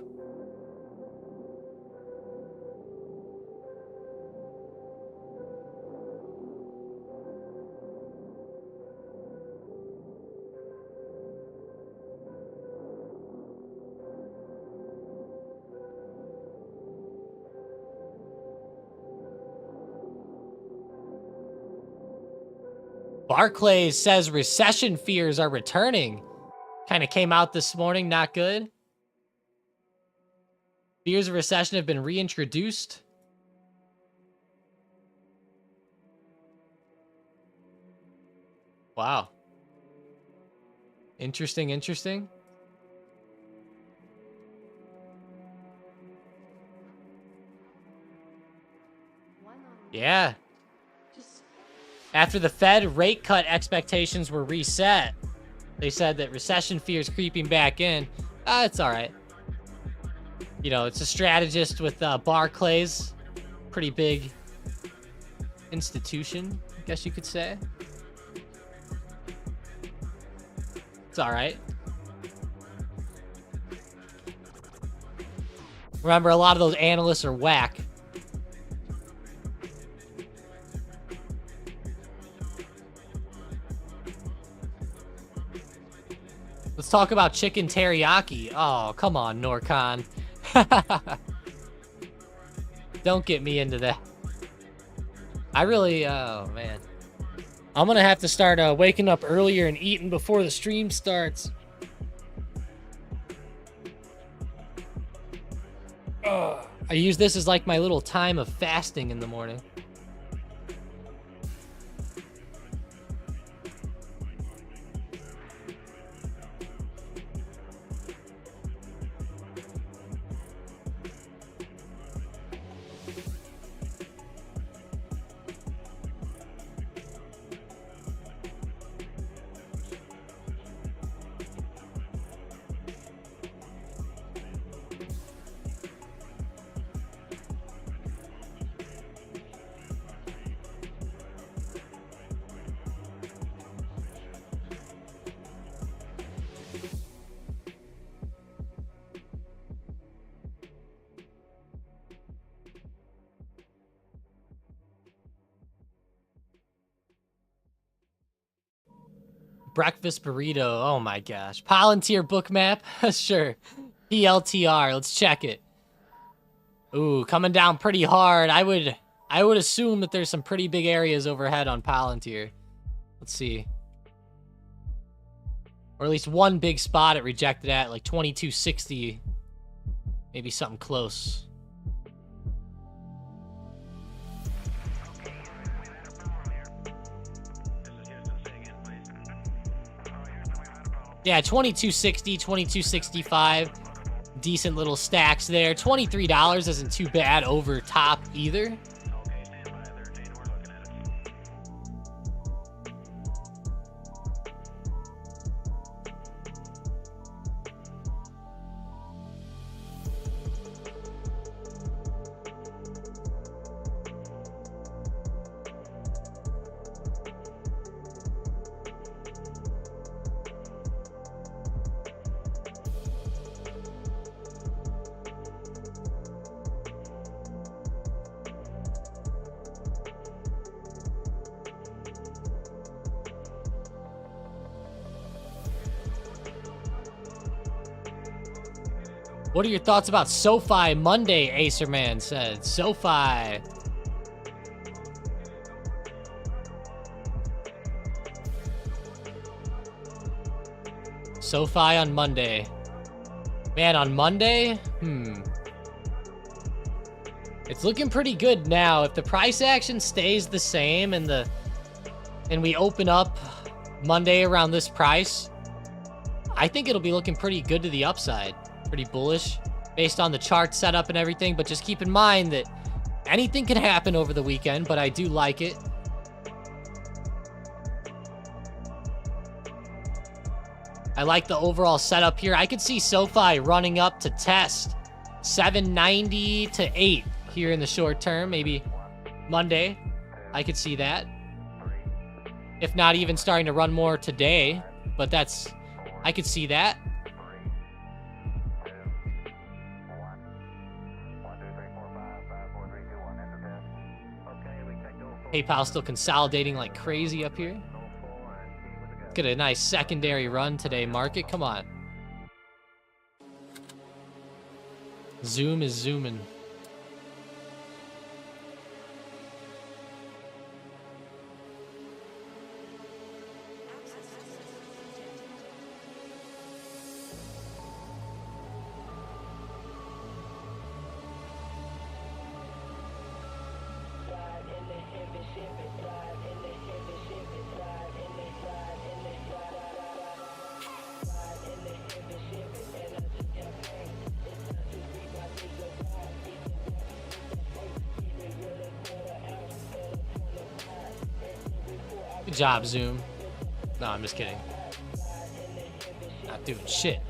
Speaker 2: Barclays says recession fears are returning. Kind of came out this morning, not good. Fears of recession have been reintroduced. Wow. Interesting, interesting. Yeah. After the Fed rate cut expectations were reset, they said that recession fears creeping back in. It's all right. You know, it's a strategist with Barclays. Pretty big institution, I guess you could say. It's all right. Remember, a lot of those analysts are whack. Let's talk about chicken teriyaki. Oh, come on, Norcon. Don't get me into that. I really, oh, man. I'm going to have to start waking up earlier and eating before the stream starts. I use this as like my little time of fasting in the morning. Breakfast burrito. Oh my gosh. Palantir Bookmap. Sure. PLTR. Let's check it. Ooh, coming down pretty hard. I would assume that there's some pretty big areas overhead on Palantir. Let's see. Or at least one big spot it rejected at, like 2260. Maybe something close. Yeah, 2260, 2265. Decent little stacks there. $23 isn't too bad over top either. What are your thoughts about Sofi Monday, Acerman said. Sofi. Sofi on Monday. Man, on Monday? It's looking pretty good now. If the price action stays the same and we open up Monday around this price, I think it'll be looking pretty good to the upside. Pretty bullish. based on the chart setup and everything, but just keep in mind that anything can happen over the weekend, but I do like it. I like the overall setup here. I could see Sofi running up to test 790 to 8 here in the short term. Maybe Monday, I could see that. If not even starting to run more today, but I could see that. PayPal still consolidating like crazy up here. Get a nice secondary run today, market. Come on. Zoom is zooming. Good job, Zoom. No, I'm just kidding. Not doing shit.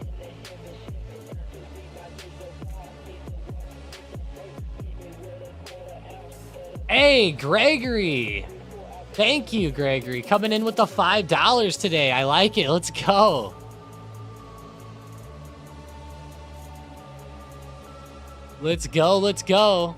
Speaker 2: Hey, Gregory. Thank you, Gregory. Coming in with the $5 today. I like it. Let's go. Let's go. Let's go.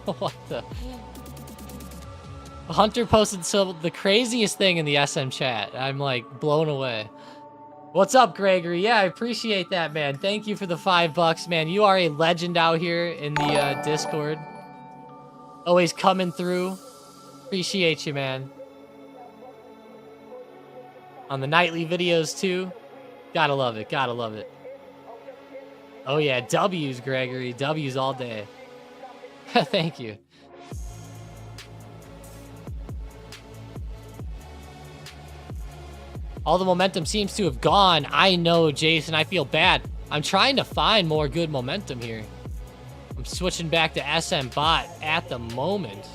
Speaker 2: What the? Hunter posted the craziest thing in the SM chat. I'm like blown away. What's up, Gregory? Yeah, I appreciate that, man. Thank you for the $5, man. You are a legend out here in the Discord. Always coming through. Appreciate you, man. On the nightly videos too. Gotta love it. Gotta love it. Oh yeah, W's, Gregory. W's all day. Thank you. All the momentum seems to have gone. I know, Jason. I feel bad. I'm trying to find more good momentum here. I'm switching back to SM bot at the moment.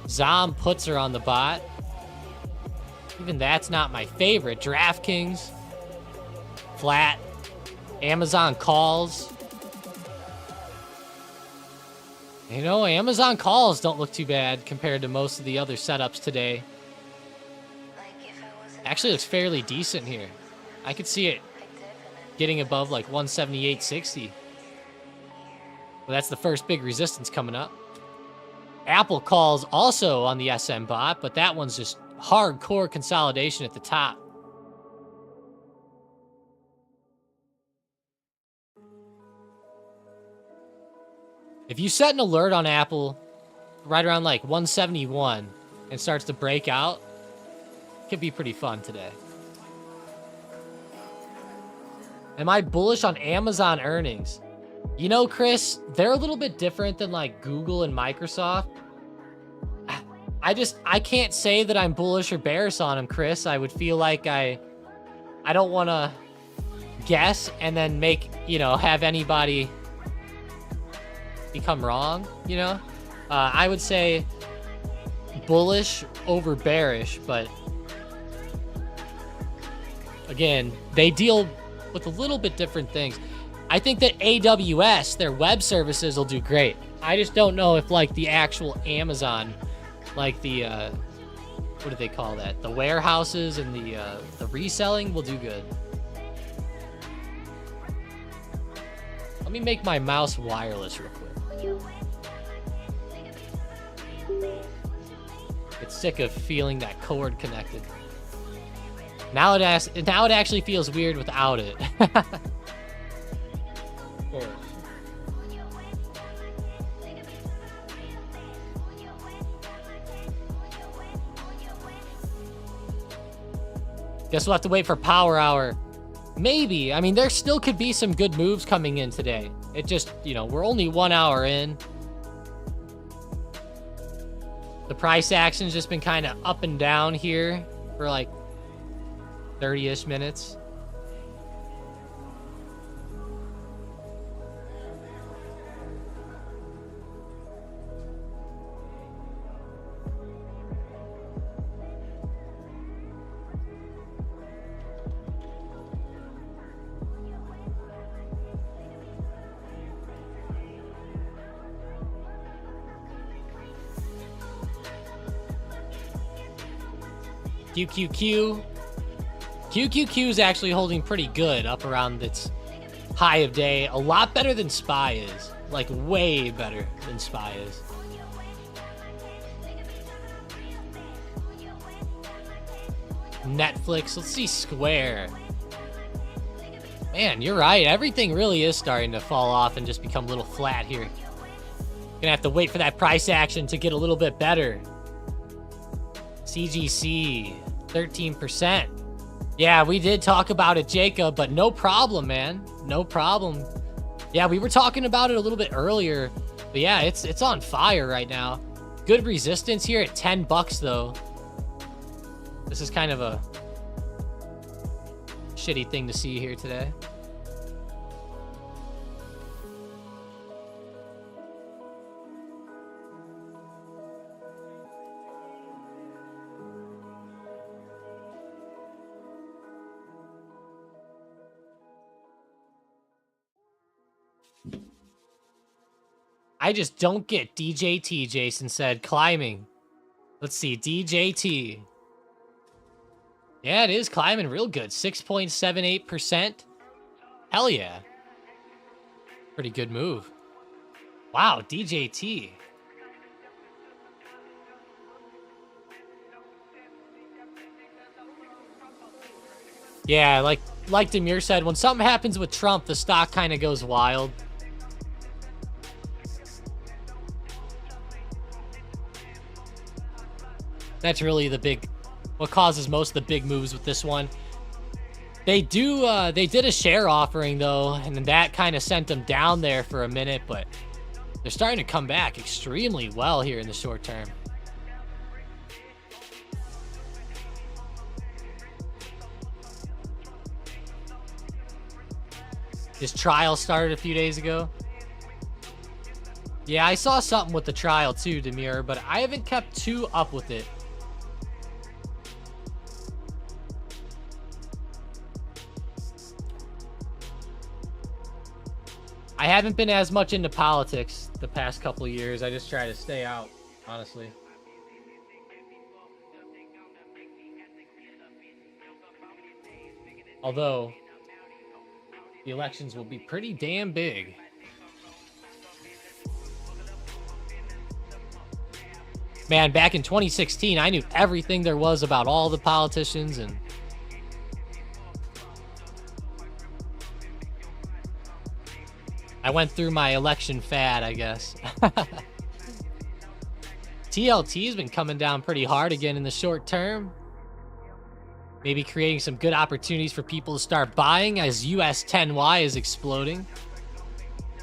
Speaker 2: Zom puts her on the bot. Even that's not my favorite. DraftKings. Flat. Amazon calls. You know, Amazon calls don't look too bad compared to most of the other setups today. Actually looks fairly decent here. I could see it getting above like 178.60. Well, that's the first big resistance coming up. Apple calls also on the SM bot, but that one's just hardcore consolidation at the top. If you set an alert on Apple right around like 171 and starts to break out, it could be pretty fun today. Am I bullish on Amazon earnings? You know, Chris, they're a little bit different than like Google and Microsoft. I can't say that I'm bullish or bearish on them, Chris. I would feel like I don't want to guess and then make, you know, have anybody become wrong, you know? I would say bullish over bearish, but again, they deal with a little bit different things. I think that AWS, their web services, will do great. I just don't know if like the actual Amazon, like the, what do they call that? The warehouses and the reselling will do good. Let me make my mouse wireless real quick. It's sick of feeling that cord connected. Now it actually feels weird without it. Guess we'll have to wait for Power Hour. Maybe. I mean, there still could be some good moves coming in today. It just, you know, we're only 1 hour in. The price action's just been kind of up and down here for like 30-ish minutes. QQQ. QQQ is actually holding pretty good up around its high of day. A lot better than SPY is. Like, way better than SPY is. Netflix. Let's see Square. Man, you're right. Everything really is starting to fall off and just become a little flat here. Gonna have to wait for that price action to get a little bit better. CGC, 13%. Yeah, we did talk about it, Jacob, but no problem, man. No problem. Yeah, we were talking about it a little bit earlier, but yeah, it's on fire right now. Good resistance here at 10 bucks, though. This is kind of a shitty thing to see here today. I just don't get DJT, Jason said. Climbing. Let's see. DJT. Yeah, it is climbing real good. 6.78%. Hell yeah. Pretty good move. Wow, DJT. Yeah, like Demir said, when something happens with Trump, the stock kind of goes wild. That's really what causes most of the big moves with this one. They did a share offering though, and then that kind of sent them down there for a minute, but they're starting to come back extremely well here in the short term. This trial started a few days ago. Yeah, I saw something with the trial too, Demir, but I haven't kept too up with it. I haven't been as much into politics the past couple of years. I just try to stay out, honestly. Although, the elections will be pretty damn big. Man, back in 2016, I knew everything there was about all the politicians, and I went through my election fad, I guess. TLT has been coming down pretty hard again in the short term. Maybe creating some good opportunities for people to start buying as US 10Y is exploding.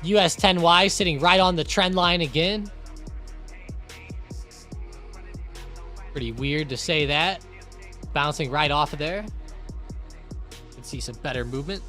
Speaker 2: US 10Y sitting right on the trend line again. Pretty weird to say that. Bouncing right off of there. Let's see some better movement.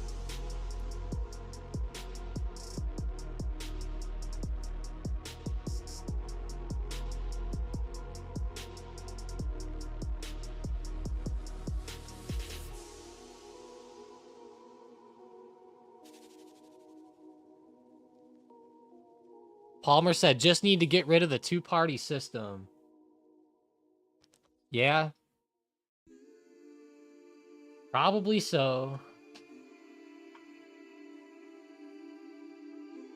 Speaker 2: Palmer said, just need to get rid of the two-party system. Yeah. Probably so.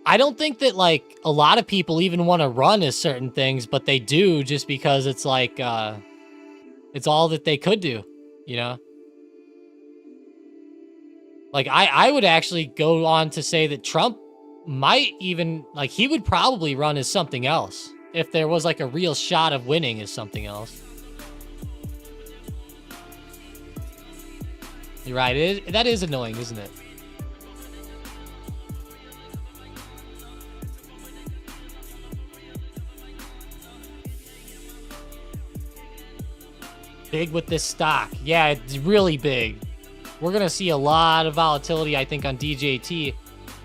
Speaker 2: I don't think that, like, a lot of people even want to run as certain things, but they do just because it's like, it's all that they could do, you know? Like, I would actually go on to say that Trump might even, like, he would probably run as something else if there was, like, a real shot of winning as something else. You're right. That is annoying, isn't it? Big with this stock. Yeah, it's really big. We're going to see a lot of volatility, I think, on DJT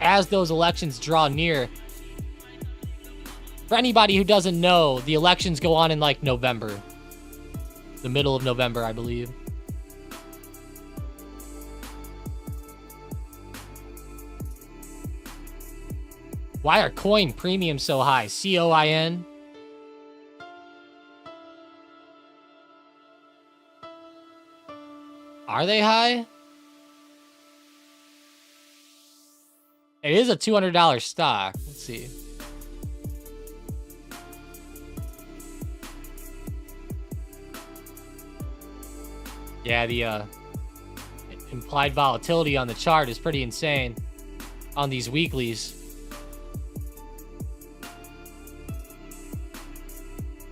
Speaker 2: as those elections draw near. For anybody who doesn't know, the elections go on in like November. The middle of November, I believe. Why are coin premiums so high? COIN. Are they high? It is a $200 stock. Let's see. Yeah, the implied volatility on the chart is pretty insane on these weeklies.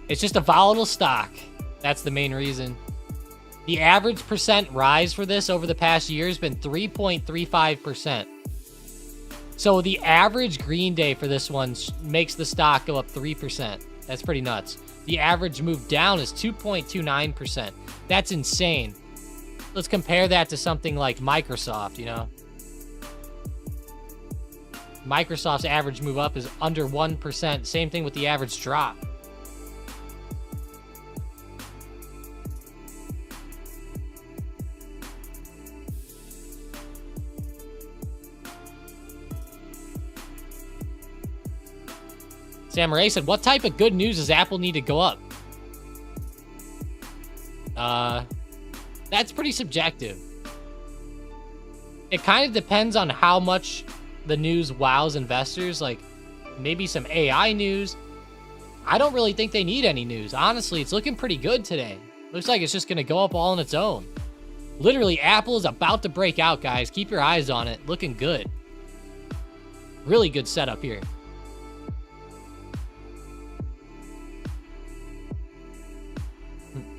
Speaker 2: It's just a volatile stock. That's the main reason. The average percent rise for this over the past year has been 3.35%. So the average green day for this one makes the stock go up 3%. That's pretty nuts. The average move down is 2.29%. That's insane. Let's compare that to something like Microsoft, you know. Microsoft's average move up is under 1%. Same thing with the average drop. Samurai said, what type of good news does Apple need to go up? That's pretty subjective. It kind of depends on how much the news wows investors. Like, maybe some AI news. I don't really think they need any news. Honestly, it's looking pretty good today. Looks like it's just going to go up all on its own. Literally, Apple is about to break out, guys. Keep your eyes on it. Looking good. Really good setup here.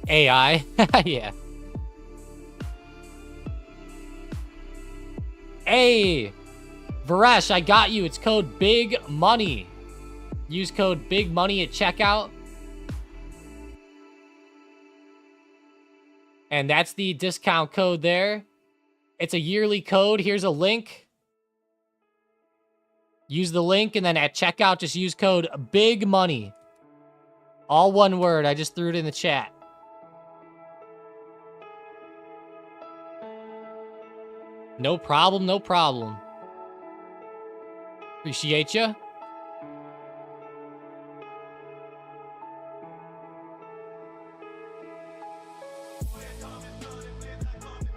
Speaker 2: AI. Yeah. Hey, Varesh, I got you. It's code Big Money. Use code Big Money at checkout. And that's the discount code there. It's a yearly code. Here's a link. Use the link, and then at checkout, just use code Big Money. All one word. I just threw it in the chat. No problem, no problem. Appreciate you.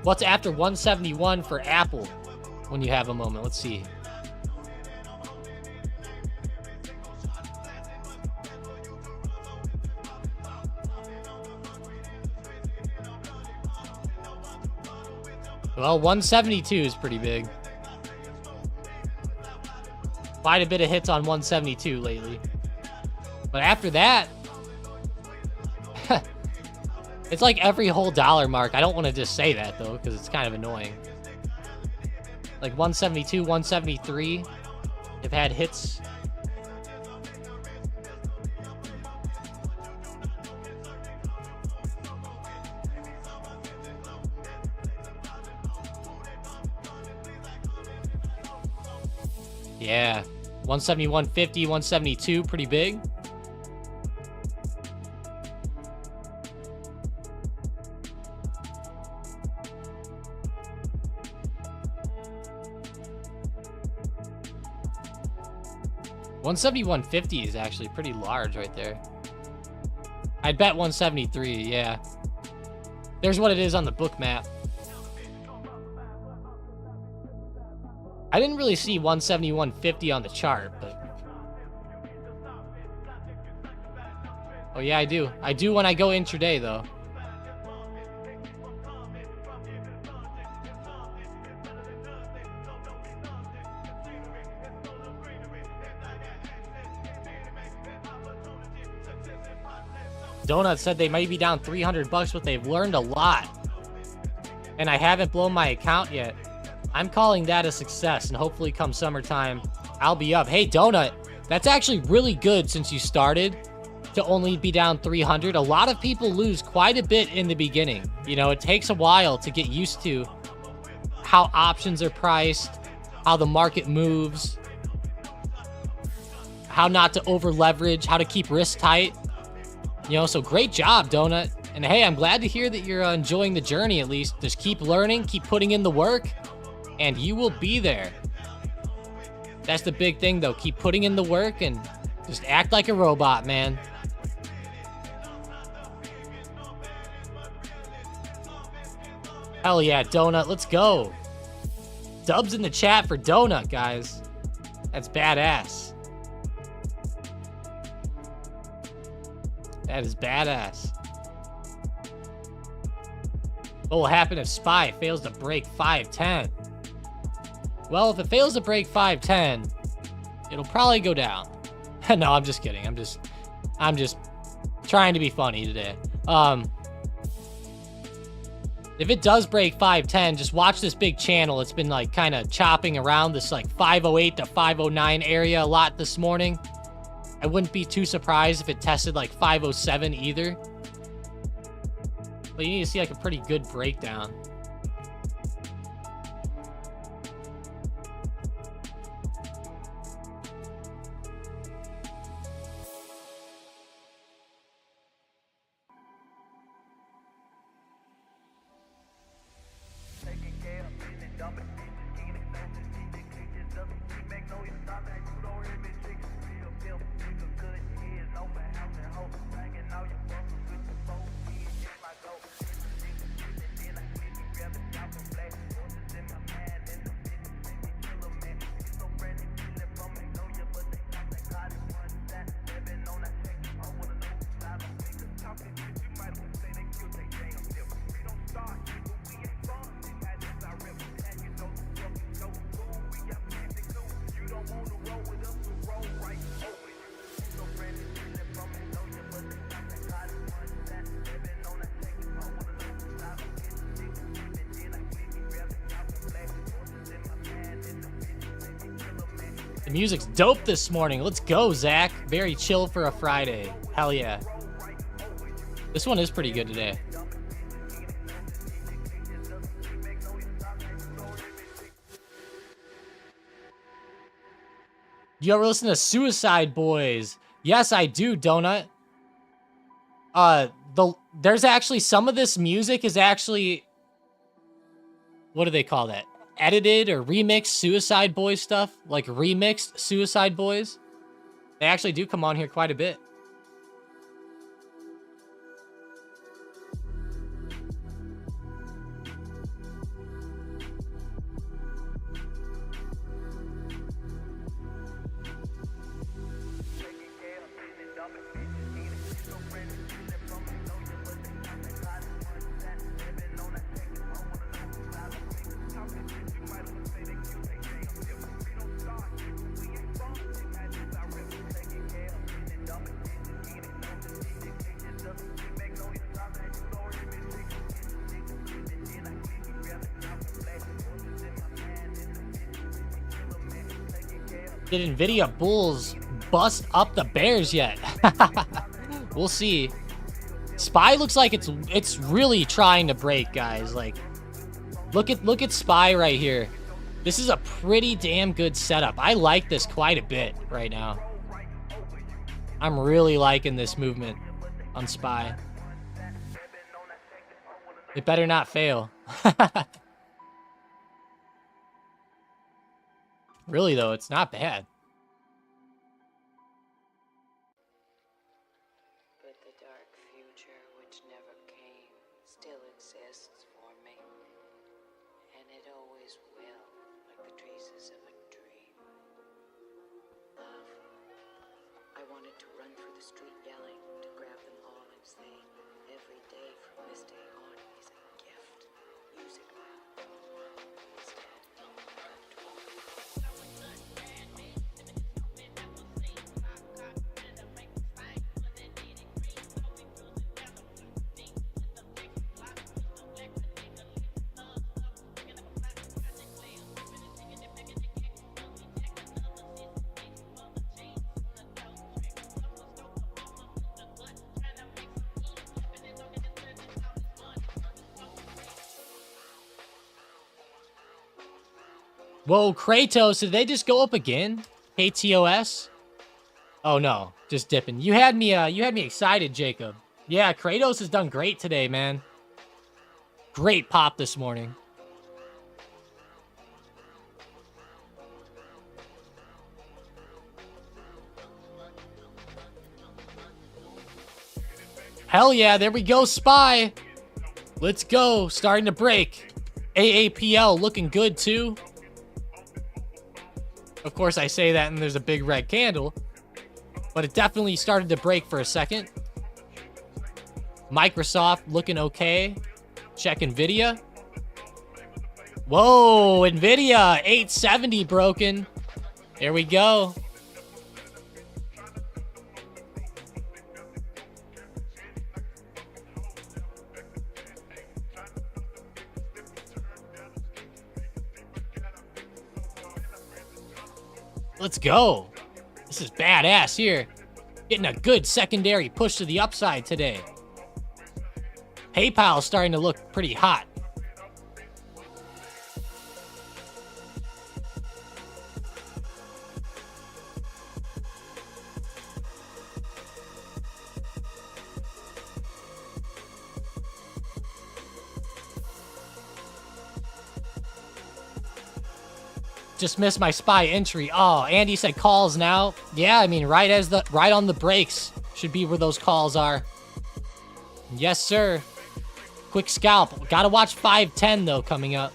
Speaker 2: What's after 171 for Apple when you have a moment? Let's see. Well, 172 is pretty big. Quite a bit of hits on 172 lately. But after that, it's like every whole dollar mark. I don't want to just say that, though, because it's kind of annoying. Like 172, 173 have had hits. Yeah, 171.50, 172, pretty big. $171.50 is actually pretty large right there. I'd bet 173, yeah. There's what it is on the book map. I didn't really see 171.50 on the chart, but... Oh, yeah, I do. I do when I go intraday, though. Donut said they might be down $300, but they've learned a lot. and I haven't blown my account yet, I'm calling that a success, and hopefully come summertime, I'll be up. Hey, Donut, that's actually really good since you started to only be down 300. A lot of people lose quite a bit in the beginning. You know, it takes a while to get used to how options are priced, how the market moves, how not to over leverage, how to keep risk tight. You know, so great job, Donut. And hey, I'm glad to hear that you're enjoying the journey at least. Just keep learning, keep putting in the work, and you will be there. That's the big thing, though. Keep putting in the work and just act like a robot, man. Hell yeah, Donut. Let's go. Dubs in the chat for Donut, guys. That's badass. That is badass. What will happen if SPY fails to break 510? Well, if it fails to break 510, it'll probably go down. No, I'm just kidding. I'm just trying to be funny today. If it does break 510, just watch this big channel. It's been like kind of chopping around this like 508 to 509 area a lot this morning. I wouldn't be too surprised if it tested like 507 either. But you need to see like a pretty good breakdown. The music's dope this morning. Let's go, Zach. Very chill for a Friday. Hell yeah. This one is pretty good today. Do you ever listen to Suicide Boys? Yes, I do, Donut. There's actually some of this music is actually, what do they call that? Edited or remixed Suicide Boys stuff, like remixed Suicide Boys. They actually do come on here quite a bit. Did Nvidia bulls bust up the bears yet? We'll see. SPY looks like it's really trying to break, guys. Like, look at SPY right here. This is a pretty damn good setup. I like this quite a bit right now. I'm really liking this movement on SPY. It better not fail. Really, though, it's not bad.
Speaker 3: But the dark future which never came still exists for me. And it always will, like the traces of a dream. Love. I wanted to run through the street yelling, to grab them all and say, every day from this day on is a gift. Use it well. Instead,
Speaker 2: Whoa, Kratos, did they just go up again? KTOS? Oh no, just dipping. You had me excited, Jacob. Yeah, Kratos has done great today, man. Great pop this morning. Hell yeah, there we go, SPY. Let's go, starting to break. AAPL looking good too. Of course, I say that and there's a big red candle, but it definitely started to break for a second. Microsoft looking okay. Check NVIDIA. Whoa, NVIDIA 870 broken. There we go. Let's go. This is badass here. Getting a good secondary push to the upside today. PayPal starting to look pretty hot. Just missed my SPY entry. Oh, Andy said calls now. Yeah, I mean, right on the breaks should be where those calls are. Yes, sir. Quick scalp. Gotta watch 510 though coming up.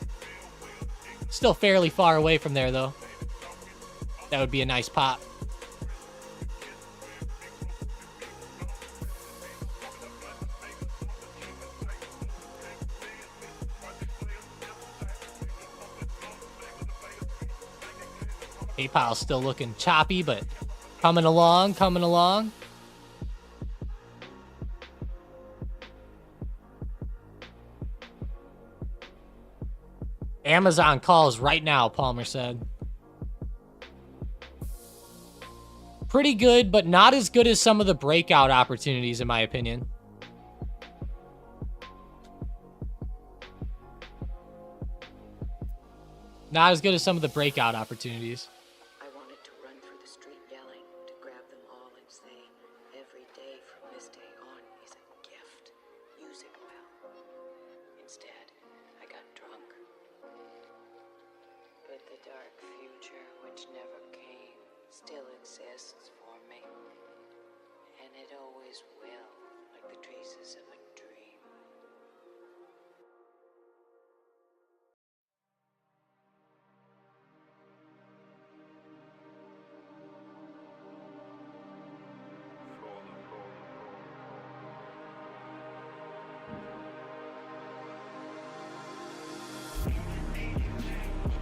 Speaker 2: Still fairly far away from there though. That would be a nice pop. PayPal's still looking choppy, but coming along, coming along. Amazon calls right now, Palmer said. Pretty good, but not as good as some of the breakout opportunities, in my opinion. Not as good as some of the breakout opportunities.
Speaker 3: I wanted to run through the street yelling, to grab them all and say, every day from this day on is a gift. Use it well. Instead, I got drunk. But the dark future, which never came, still exists for me. And it always will, like the traces of a dream.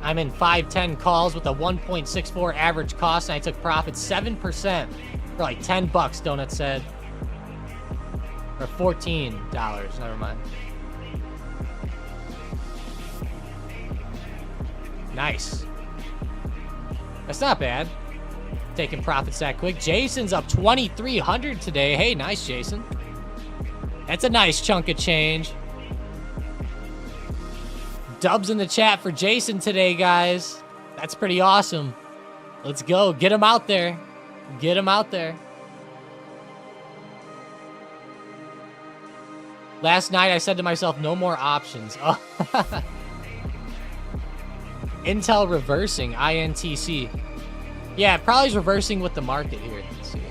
Speaker 2: I'm in 510 calls with a 1.64 average cost, and I took profits 7% for like 10 bucks, Donut said. Or $14, never mind. Nice. That's not bad. Taking profits that quick. Jason's up 2,300 today. Hey, nice, Jason. That's a nice chunk of change. Dubs in the chat for Jason today, guys. That's pretty awesome. Let's go. Get him out there. Get him out there. Last night, I said to myself, no more options. Oh. Intel reversing, INTC. Yeah, it probably is reversing with the market here. Let's see.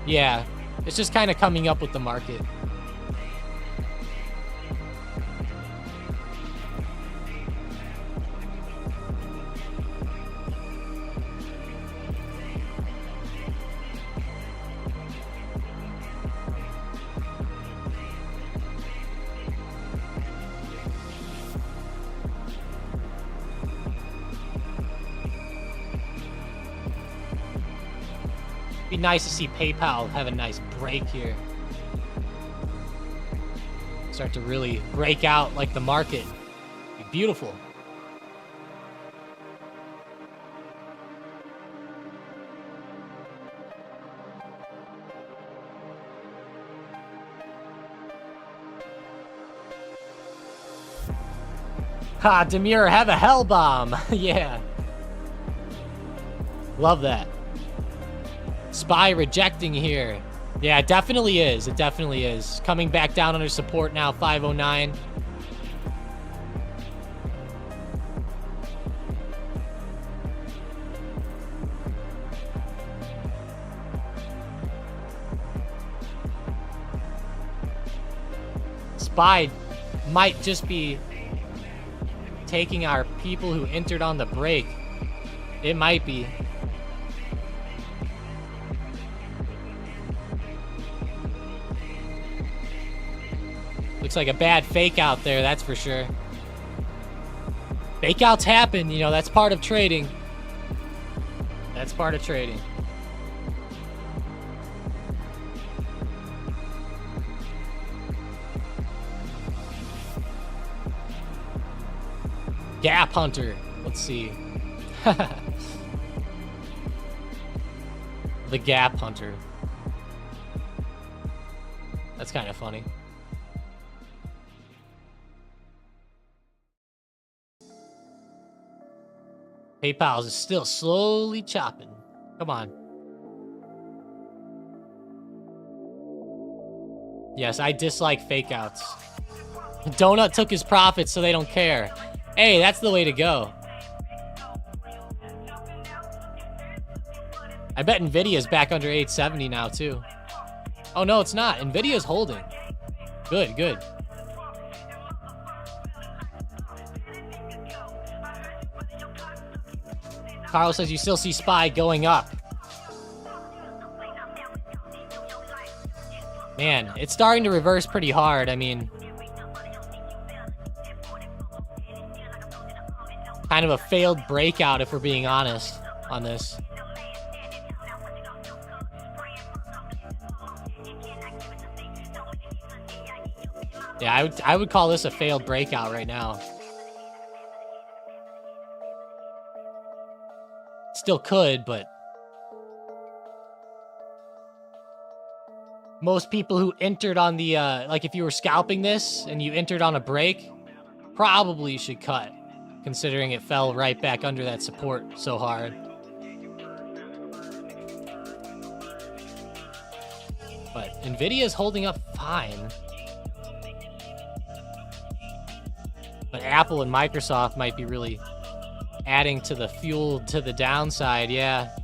Speaker 2: Yeah, it's just kind of coming up with the market. Be nice to see PayPal have a nice break here. Start to really break out like the market. Be beautiful. Ha, Demir, have a hell bomb. Yeah. Love that. SPY rejecting here. Yeah, it definitely is. It definitely is. Coming back down under support now, 509. SPY might just be taking our people who entered on the break. It might be. Looks like a bad fake out there, that's for sure. Fake outs happen, you know, that's part of trading. That's part of trading. Gap Hunter. Let's see. The Gap Hunter. That's kind of funny. PayPal is still slowly chopping. Come on. Yes, I dislike fake outs. Donut took his profits, so they don't care. Hey, that's the way to go. I bet Nvidia's back under 870 now, too. Oh, no, it's not. Nvidia's holding. Good, good. Carl says you still see SPY going up. Man, it's starting to reverse pretty hard. I mean, kind of a failed breakout if we're being honest on this. Yeah, I would call this a failed breakout right now. Still could, but most people who entered on the, like if you were scalping this and you entered on a break, probably should cut, considering it fell right back under that support so hard. But Nvidia is holding up fine. But Apple and Microsoft might be really adding to the fuel to the downside, yeah.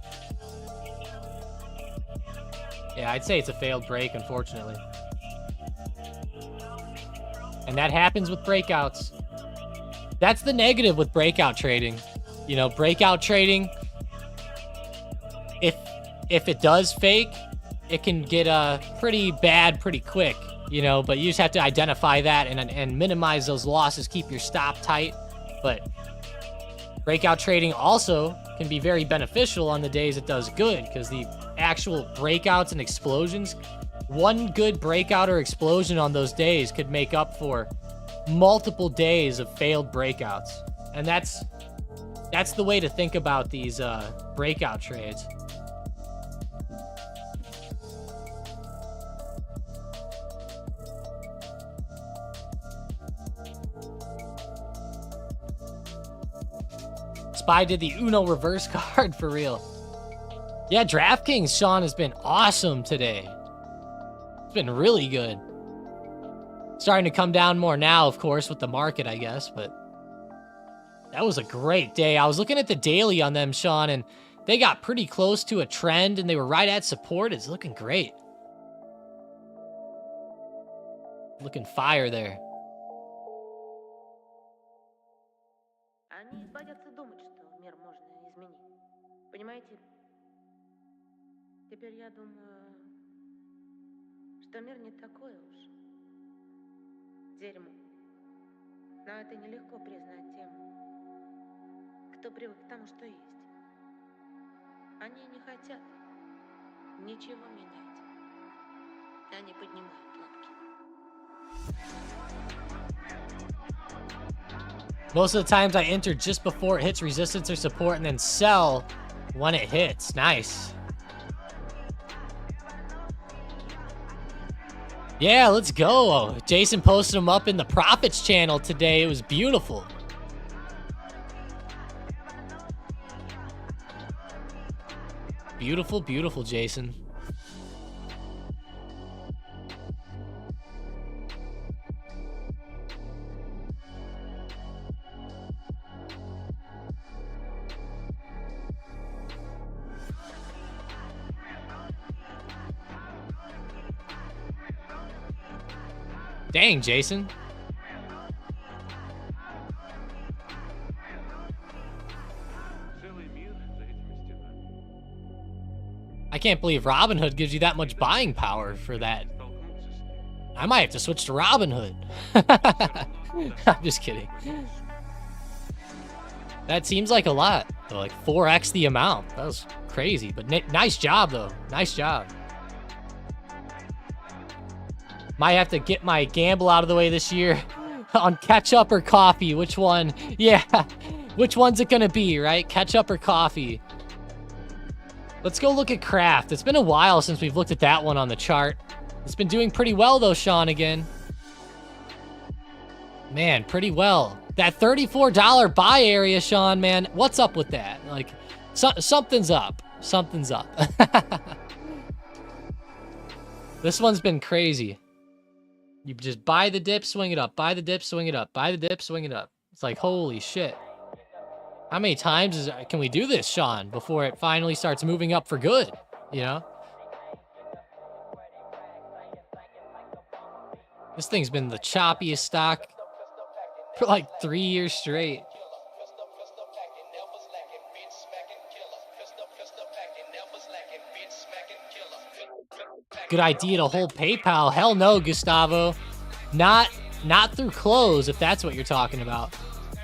Speaker 2: Yeah, I'd say it's a failed break, unfortunately. And that happens with breakouts. That's the negative with breakout trading. You know, breakout trading, if it does fake, it can get pretty bad pretty quick, you know, but you just have to identify that and minimize those losses, keep your stop tight. But breakout trading also can be very beneficial on the days it does good, because the actual breakouts and explosions, one good breakout or explosion on those days could make up for multiple days of failed breakouts. And that's the way to think about these breakout trades. SPY did the Uno reverse card for real. Yeah, DraftKings, Sean, has been awesome today. It's been really good. Starting to come down more now, of course, with the market, I guess, but that was a great day. I was looking at the daily on them, Sean, and they got pretty close to a trend, and they were right at support. It's looking great. Looking fire there.
Speaker 4: Они боятся думать, что мир можно изменить. Понимаете? Теперь я думаю, что мир не такой уж дерьмо. Но это нелегко признать тем, кто привык к тому, что есть. Они не хотят ничего менять. Они поднимают лапки.
Speaker 2: Most of the times I enter just before it hits resistance or support and then sell when it hits. Nice. Yeah, let's go. Jason posted them up in the Profits channel today. It was beautiful. Beautiful, beautiful, Jason. Dang, Jason. I can't believe Robinhood gives you that much buying power for that. I might have to switch to Robinhood. I'm just kidding. That seems like a lot. Like 4x the amount. That was crazy. But nice job, though. Nice job. Might have to get my gamble out of the way this year on ketchup or coffee. Which one? Yeah. Which one's it going to be, right? Ketchup or coffee? Let's go look at Kraft. It's been a while since we've looked at that one on the chart. It's been doing pretty well, though, Sean, again. Man, pretty well. That $34 buy area, Sean, man, what's up with that? Like, something's up. Something's up. This one's been crazy. You just buy the dip, swing it up. Buy the dip, swing it up. Buy the dip, swing it up. It's like, holy shit. How many times can we do this, Sean, before it finally starts moving up for good? You know? This thing's been the choppiest stock for like 3 years straight. Good idea to hold PayPal. Hell no, Gustavo. Not through close, if that's what you're talking about.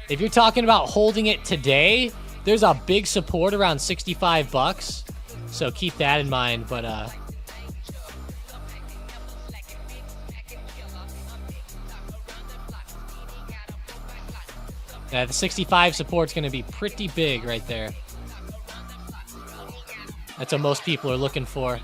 Speaker 2: If you're talking about holding it today, there's a big support around 65 bucks. So keep that in mind, but yeah, the 65 support's going to be pretty big right there. That's what most people are looking for.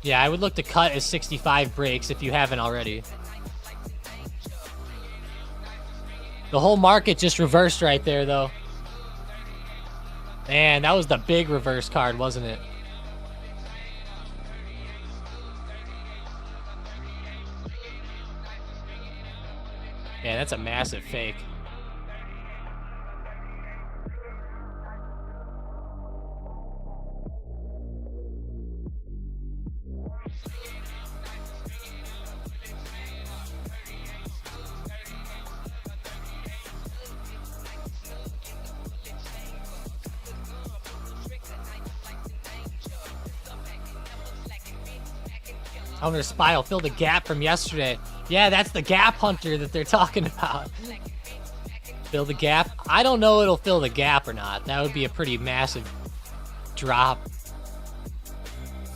Speaker 2: Yeah, I would look to cut as 65 breaks if you haven't already. The whole market just reversed right there, though. Man, that was the big reverse card, wasn't it? Yeah, that's a massive fake. Owner Spy will fill the gap from yesterday. Yeah, that's the gap hunter that they're talking about. Fill the gap. I don't know it'll fill the gap or not. That would be a pretty massive drop.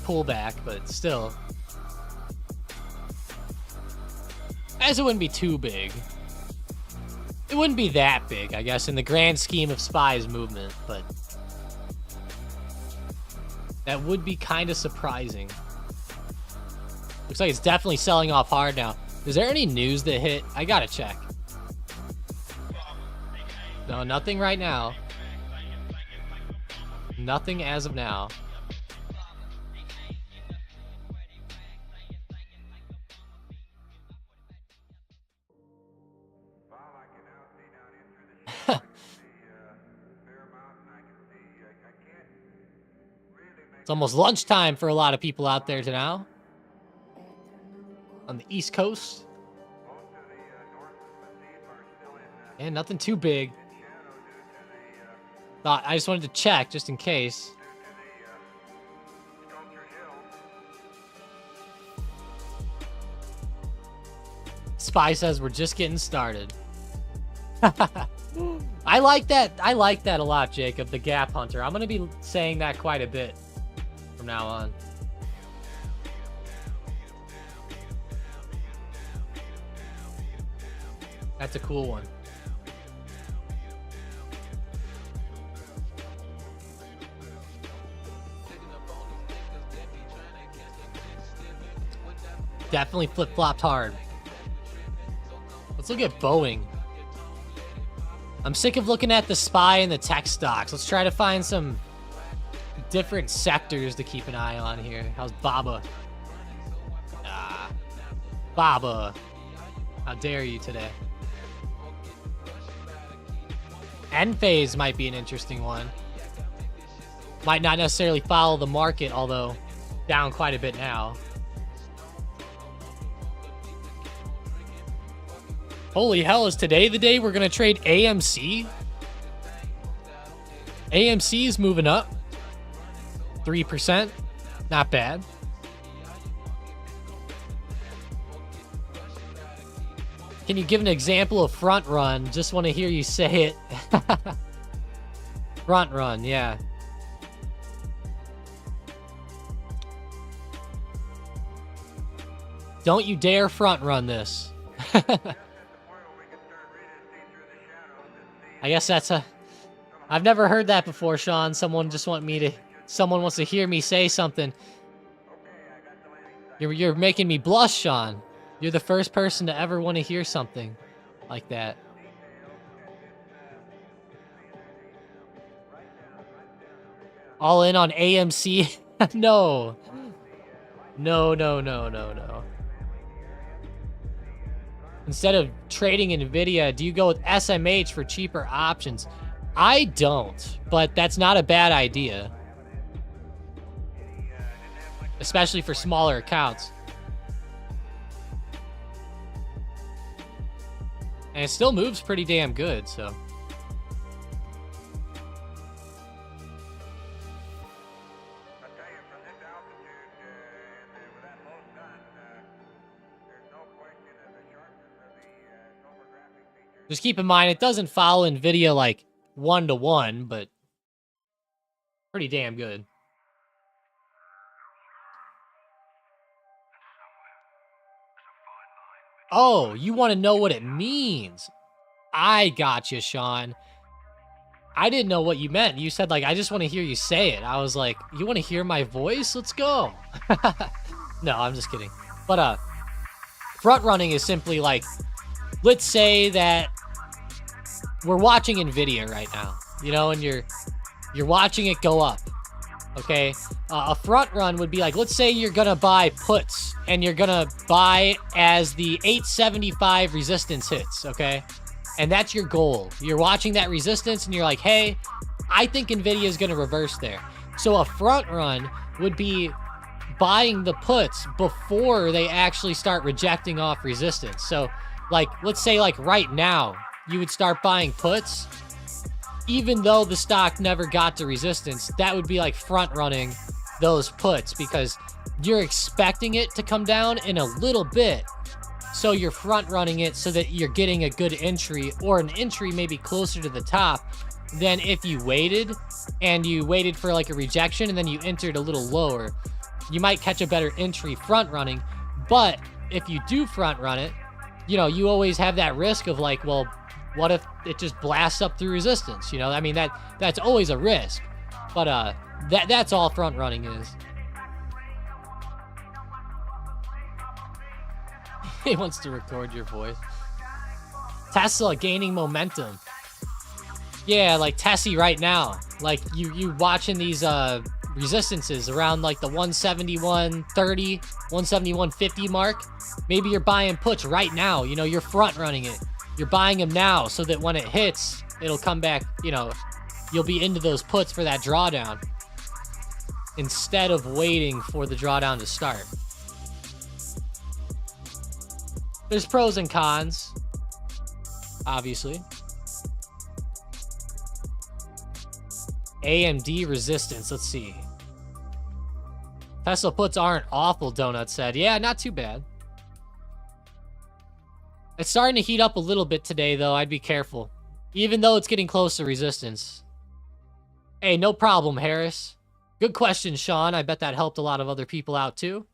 Speaker 2: Pullback, but still. As it wouldn't be too big. It wouldn't be that big, I guess, in the grand scheme of Spy's movement, but that would be kind of surprising. Looks like it's definitely selling off hard now. Is there any news that hit? I gotta check. No, nothing right now. Nothing as of now. It's almost lunchtime for a lot of people out there now. On the East Coast. And nothing too big. Thought I just wanted to check just in case. Spy says we're just getting started. I like that. I like that a lot, Jacob, the gap hunter. I'm going to be saying that quite a bit from now on. That's a cool one. definitely flip-flopped hard. Let's look at Boeing. I'm sick of looking at the SPY and the tech stocks. Let's try to find some different sectors to keep an eye on here. How's Baba? Baba. How dare you today? Enphase might be an interesting one. Might not necessarily follow the market, although down quite a bit now. Holy hell, is today the day we're going to trade AMC? AMC is moving up. 3%. Not bad. Can you give an example of front run? Just want to hear you say it. Front run, yeah. Don't you dare front run this. I guess that's a... I've never heard that before, Sean. Someone wants to hear me say something. You're making me blush, Sean. You're the first person to ever want to hear something like that. All in on AMC? No. No. Instead of trading NVIDIA, do you go with SMH for cheaper options? I don't, but that's not a bad idea. Especially for smaller accounts. And it still moves pretty damn good, so. Just keep in mind, it doesn't follow NVIDIA like 1-to-1, but pretty damn good. Oh, you want to know what it means? I got you, Sean. I didn't know what you meant. You said, like, I just want to hear you say it. I was like, you want to hear my voice? Let's go. No, I'm just kidding. But front running is simply like, let's say that we're watching NVIDIA right now, you know, and you're watching it go up. Okay, a front run would be like, let's say you're gonna buy puts and you're gonna buy as the 875 resistance hits, okay? And that's your goal. You're watching that resistance and you're like, hey, I think NVIDIA is gonna reverse there. So a front run would be buying the puts before they actually start rejecting off resistance. So like, let's say like right now, you would start buying puts, even though the stock never got to resistance. That would be like front running those puts because you're expecting it to come down in a little bit. So you're front running it so that you're getting a good entry or an entry maybe closer to the top than if you waited and you waited for like a rejection and then you entered a little lower. You might catch a better entry front running, but if you do front run it, you know, you always have that risk of like, well, what if it just blasts up through resistance? You know, I mean, that's always a risk. But that's all front running is. He wants to record your voice. Tesla gaining momentum. Yeah, like Tessie right now. Like you watching these resistances around like the 171.30, 171.50 mark. Maybe you're buying puts right now. You know, you're front running it. You're buying them now so that when it hits, it'll come back, you know, you'll be into those puts for that drawdown instead of waiting for the drawdown to start. There's pros and cons, obviously. AMD resistance, let's see. Tesla puts aren't awful, Donut said. Yeah, not too bad. It's starting to heat up a little bit today, though. I'd be careful. Even though it's getting close to resistance. Hey, no problem, Harris. Good question, Sean. I bet that helped a lot of other people out, too.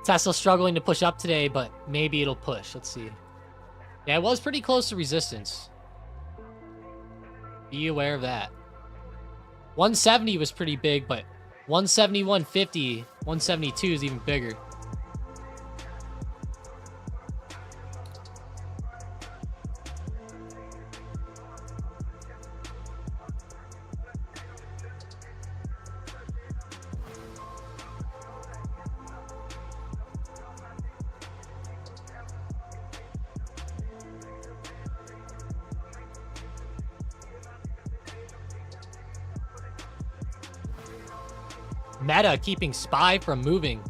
Speaker 2: Tesla struggling to push up today, but maybe it'll push. Let's see. Yeah, it was pretty close to resistance. Be aware of that. 170 was pretty big, but 171.50, 172 is even bigger. Meta keeping SPY from moving.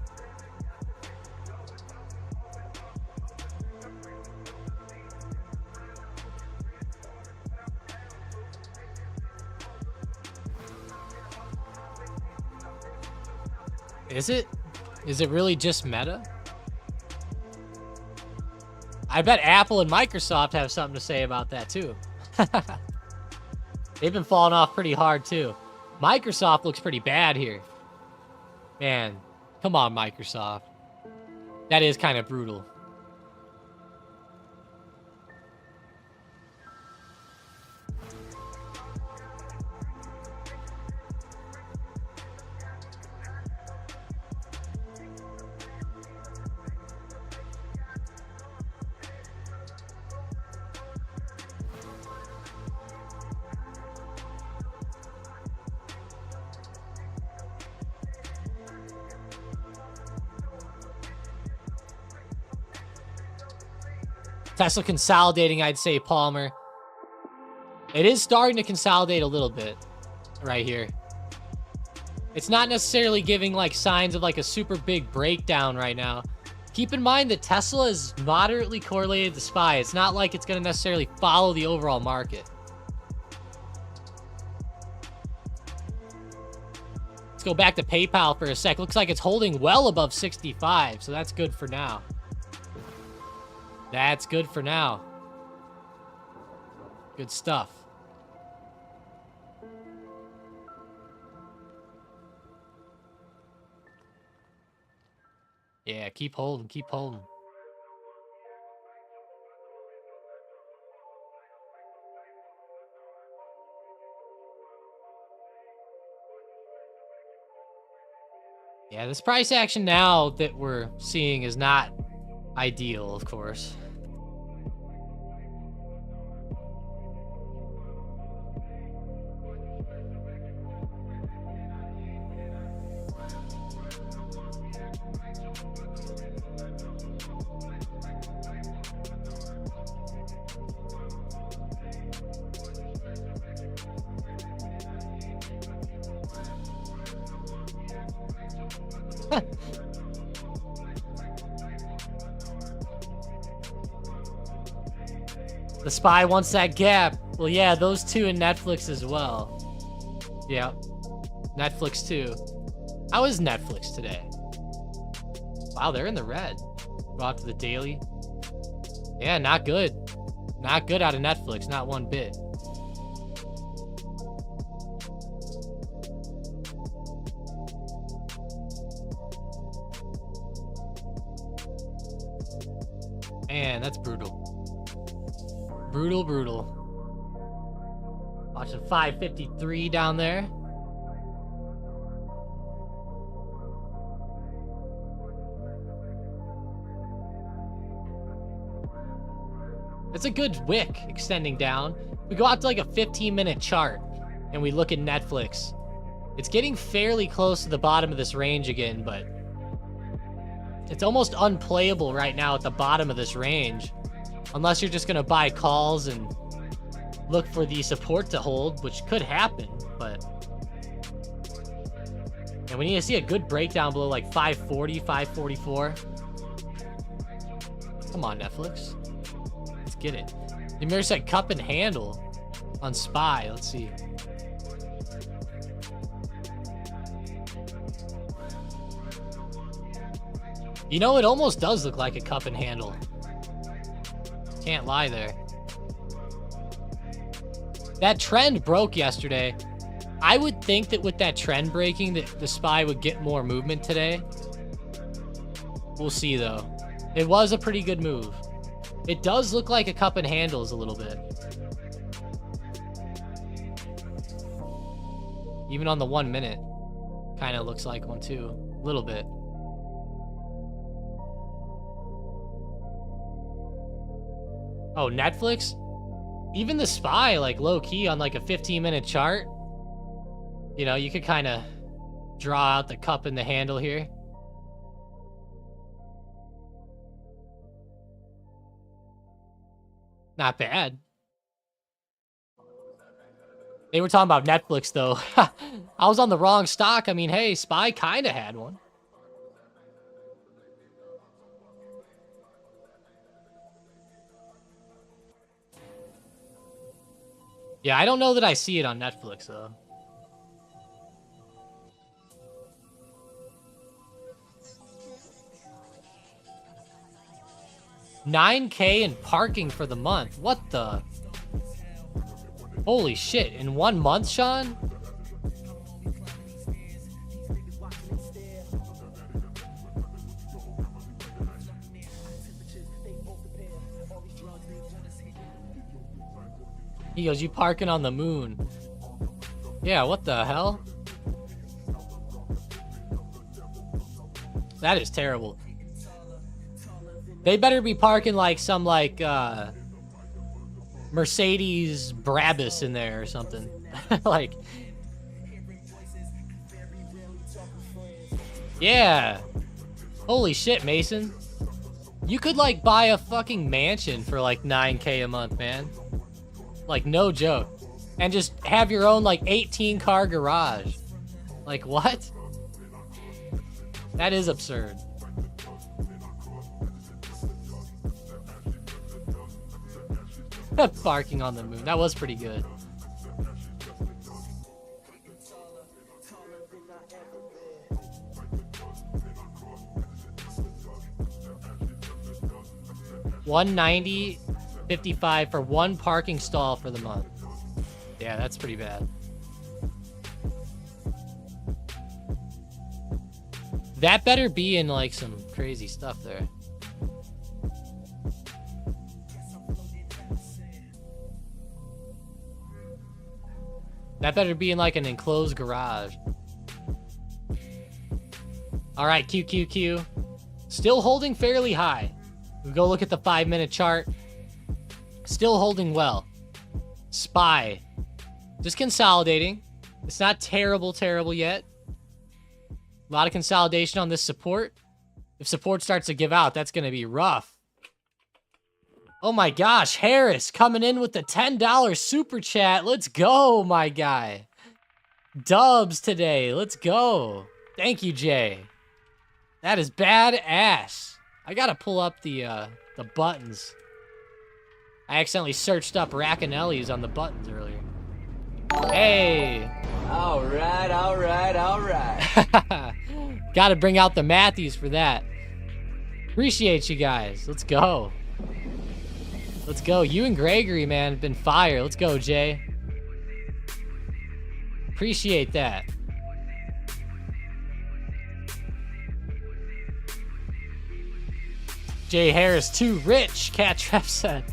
Speaker 2: Is it? Is it really just Meta? I bet Apple and Microsoft have something to say about that too. They've been falling off pretty hard too. Microsoft looks pretty bad here. Man, come on, Microsoft. That is kind of brutal. Tesla consolidating, I'd say, Palmer. It is starting to consolidate a little bit right here. It's not necessarily giving like signs of like a super big breakdown right now. Keep in mind that Tesla is moderately correlated to SPY. It's not like it's going to necessarily follow the overall market. Let's go back to PayPal for a sec. Looks like it's holding well above 65, so that's good for now. That's good for now. Good stuff. Yeah, keep holding, keep holding. Yeah, this price action now that we're seeing is not ideal, of course. The SPY wants that gap. Well, yeah, those two in Netflix as well. Yeah, Netflix too. How is Netflix today? Wow, they're in the red. Go out to the daily. Yeah, not good. Not good out of Netflix, not one bit. Man, that's brutal. Brutal, brutal. Watching 553 down there. It's a good wick extending down. We go out to like a 15-minute chart and we look at Netflix. It's getting fairly close to the bottom of this range again, but it's almost unplayable right now at the bottom of this range. Unless you're just going to buy calls and look for the support to hold, which could happen, but... And we need to see a good breakdown below like 540, 544. Come on, Netflix. Let's get it. The mirror said cup and handle on SPY. Let's see. You know, it almost does look like a cup and handle. Can't lie there. That trend broke yesterday. I would think that with that trend breaking, that the SPY would get more movement today. We'll see, though. It was a pretty good move. It does look like a cup and handles a little bit. Even on the 1 minute. Kind of looks like one, too. A little bit. Oh, Netflix? Even the SPY, like, low-key on, like, a 15-minute chart. You know, you could kind of draw out the cup and the handle here. Not bad. They were talking about Netflix, though. I was on the wrong stock. I mean, hey, SPY kind of had one. Yeah, I don't know that I see it on Netflix, though. $9K in parking for the month. What the? Holy shit. In 1 month, Sean? He goes, you parking on the moon. Yeah, what the hell? That is terrible. They better be parking like some like Mercedes Brabus in there or something. Like, yeah. Holy shit, Mason. You could like buy a fucking mansion for like 9K a month, man. Like, no joke. And just have your own like 18-car garage. Like, what? That is absurd. Barking on the moon. That was pretty good. $190.55 for one parking stall for the month. Yeah, that's pretty bad. That better be in like some crazy stuff there. That better be in like an enclosed garage. All right, QQQ. Still holding fairly high. We go look at the 5-minute chart. Still holding well. SPY. Just consolidating. It's not terrible yet. A lot of consolidation on this support. If support starts to give out, that's going to be rough. Oh my gosh, Harris coming in with the $10 super chat. Let's go, my guy. Dubs today. Let's go. Thank you, Jay. That is badass. I gotta pull up the buttons. I accidentally searched up Racanelli's on the buttons earlier. Hey.
Speaker 1: All right.
Speaker 2: Gotta bring out the Matthews for that. Appreciate you guys. Let's go. Let's go. You and Gregory, man, have been fire. Let's go, Jay. Appreciate that. Jay Harris, too rich, Cat Trap said.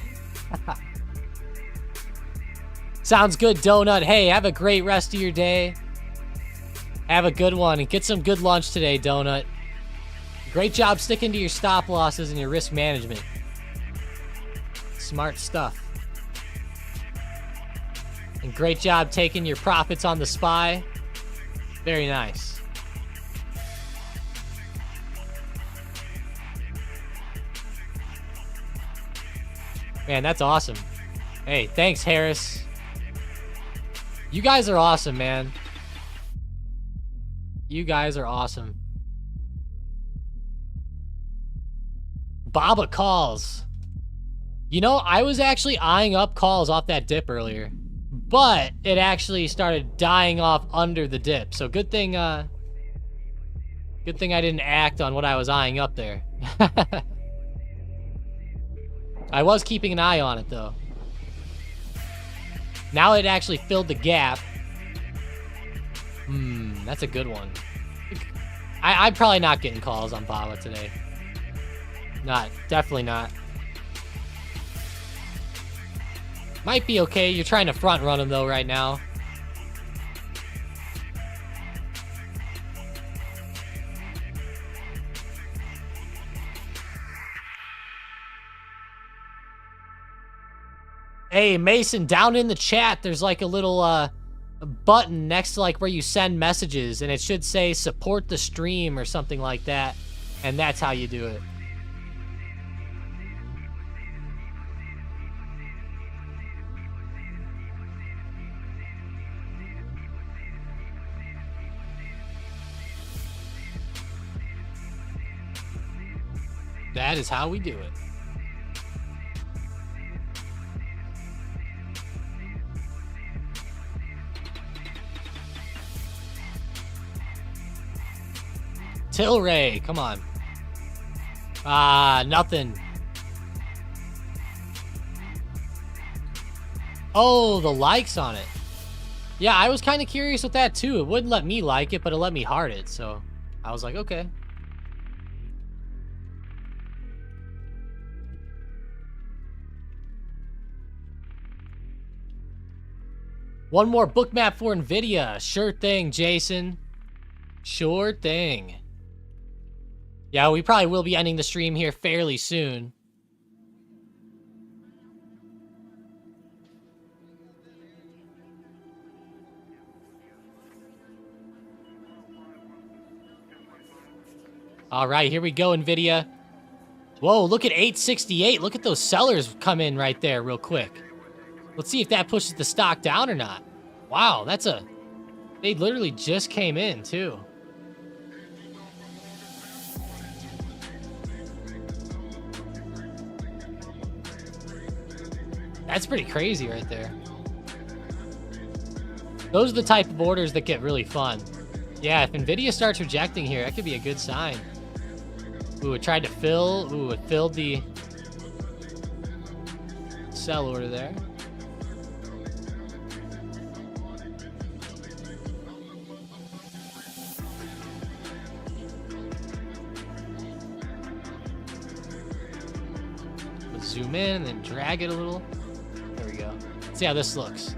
Speaker 2: Sounds good, Donut. Hey, have a great rest of your day. Have a good one, and get some good lunch today, Donut. Great job sticking to your stop losses and your risk management. Smart stuff. And great job taking your profits on the SPY. Very nice. Man, that's awesome. Hey, thanks, Harris. You guys are awesome, man. You guys are awesome. Baba calls. You know, I was actually eyeing up calls off that dip earlier, but it actually started dying off under the dip. So good thing I didn't act on what I was eyeing up there. I was keeping an eye on it though. Now it actually filled the gap. That's a good one. I'm probably not getting calls on Baba today. Not, definitely not. Might be okay. You're trying to front run him though right now. Hey, Mason, down in the chat, there's like a little a button next to like where you send messages, and it should say support the stream or something like that. And that's how you do it. That is how we do it. Tilray, come on. Ah, nothing. Oh, the likes on it. Yeah, I was kind of curious with that too. It wouldn't let me like it, but it let me heart it. So I was like, okay. One more book map for NVIDIA. Sure thing, Jason. Sure thing. Yeah, we probably will be ending the stream here fairly soon. All right, here we go, NVIDIA. Whoa, look at 868. Look at those sellers come in right there real quick. Let's see if that pushes the stock down or not. Wow, that's a... They literally just came in, too. That's pretty crazy right there. Those are the type of orders that get really fun. Yeah, if NVIDIA starts rejecting here, that could be a good sign. Ooh, it tried to fill. Ooh, it filled the sell order there. Let's zoom in and then drag it a little. There we go. Let's see how this looks.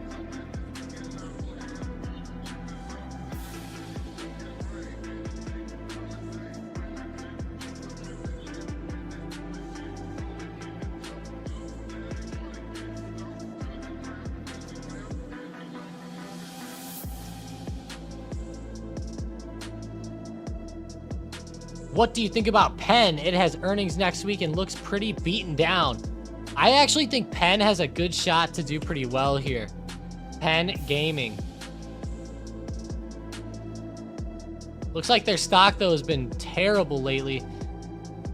Speaker 2: What do you think about Penn? It has earnings next week and looks pretty beaten down. I actually think Penn has a good shot to do pretty well here. Penn Gaming. Looks like their stock, though, has been terrible lately.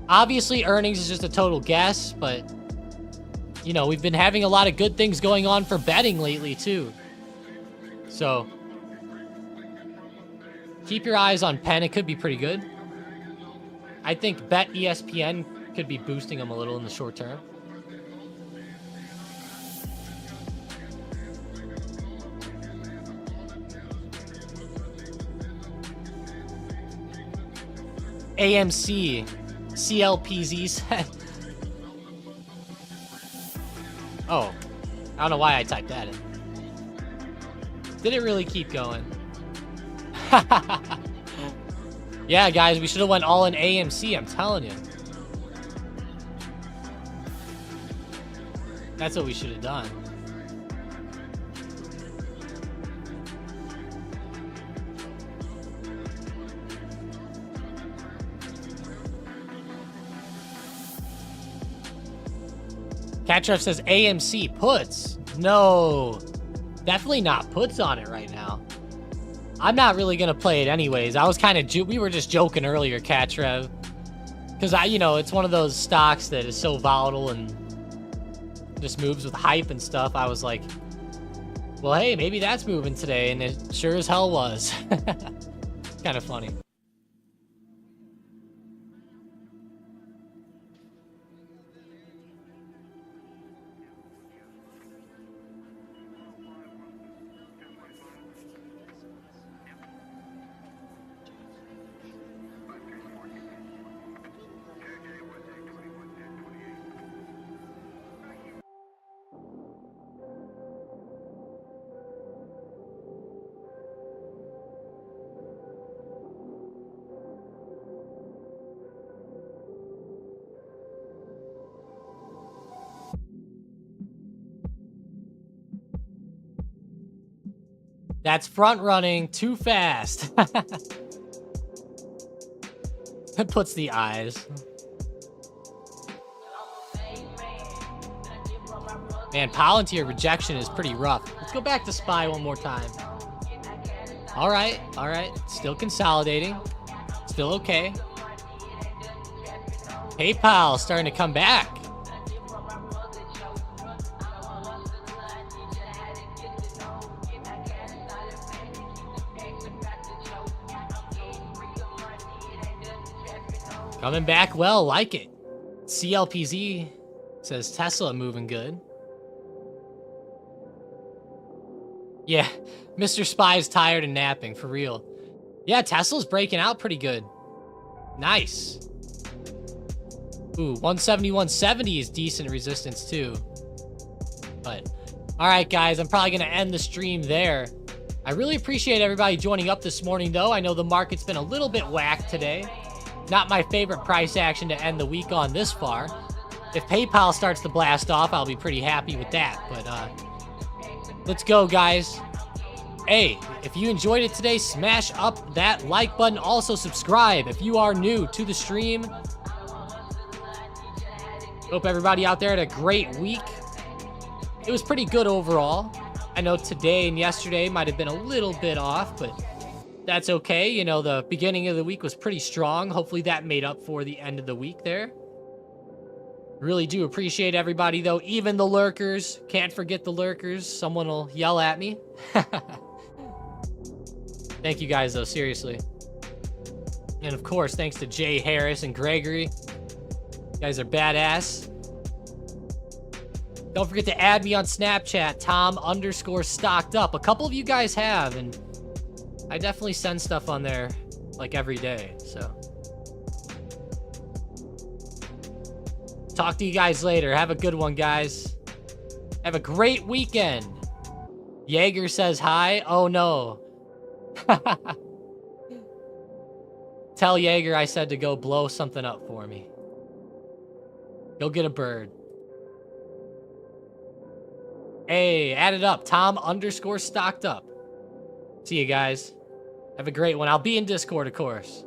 Speaker 2: Obviously, earnings is just a total guess, but, you know, we've been having a lot of good things going on for betting lately, too. So, keep your eyes on Penn. It could be pretty good. I think Bet ESPN could be boosting them a little in the short term. AMC, CLPZ said. Oh, I don't know why I typed that in. Did it really keep going? Yeah, guys, we should have went all in AMC, I'm telling you. That's what we should have done. Catruff says AMC puts. No, definitely not puts on it right now. I'm not really going to play it anyways. I was kind of, we were just joking earlier, Catrev. Because you know, it's one of those stocks that is so volatile and just moves with hype and stuff. I was like, well, hey, maybe that's moving today. And it sure as hell was. Kind of funny. That's front running too fast. It puts the eyes. Man, Palantir rejection is pretty rough. Let's go back to SPY one more time. All right. Still consolidating. Still okay. PayPal starting to come back. Coming back well, like it. CLPZ says Tesla moving good. Yeah, Mr. Spy's tired and napping, for real. Yeah, Tesla's breaking out pretty good. Nice. Ooh, 170, 170 is decent resistance too. But, all right, guys, I'm probably going to end the stream there. I really appreciate everybody joining up this morning, though. I know the market's been a little bit whacked today. Not my favorite price action to end the week on this far. If PayPal starts to blast off, I'll be pretty happy with that. But let's go, guys. Hey, if you enjoyed it today, smash up that like button. Also, subscribe if you are new to the stream. Hope everybody out there had a great week. It was pretty good overall. I know today and yesterday might have been a little bit off, but that's okay. You know, the beginning of the week was pretty strong. Hopefully that made up for the end of the week there. Really do appreciate everybody, though. Even the lurkers. Can't forget the lurkers. Someone will yell at me. Thank you guys, though. Seriously. And, of course, thanks to Jay Harris and Gregory. You guys are badass. Don't forget to add me on Snapchat, Tom_StockedUp. A couple of you guys have, and I definitely send stuff on there, like, every day, so. Talk to you guys later. Have a good one, guys. Have a great weekend. Jaeger says hi. Oh, no. Tell Jaeger I said to go blow something up for me. Go get a bird. Hey, add it up. Tom_StockedUp. See you guys. Have a great one. I'll be in Discord, of course.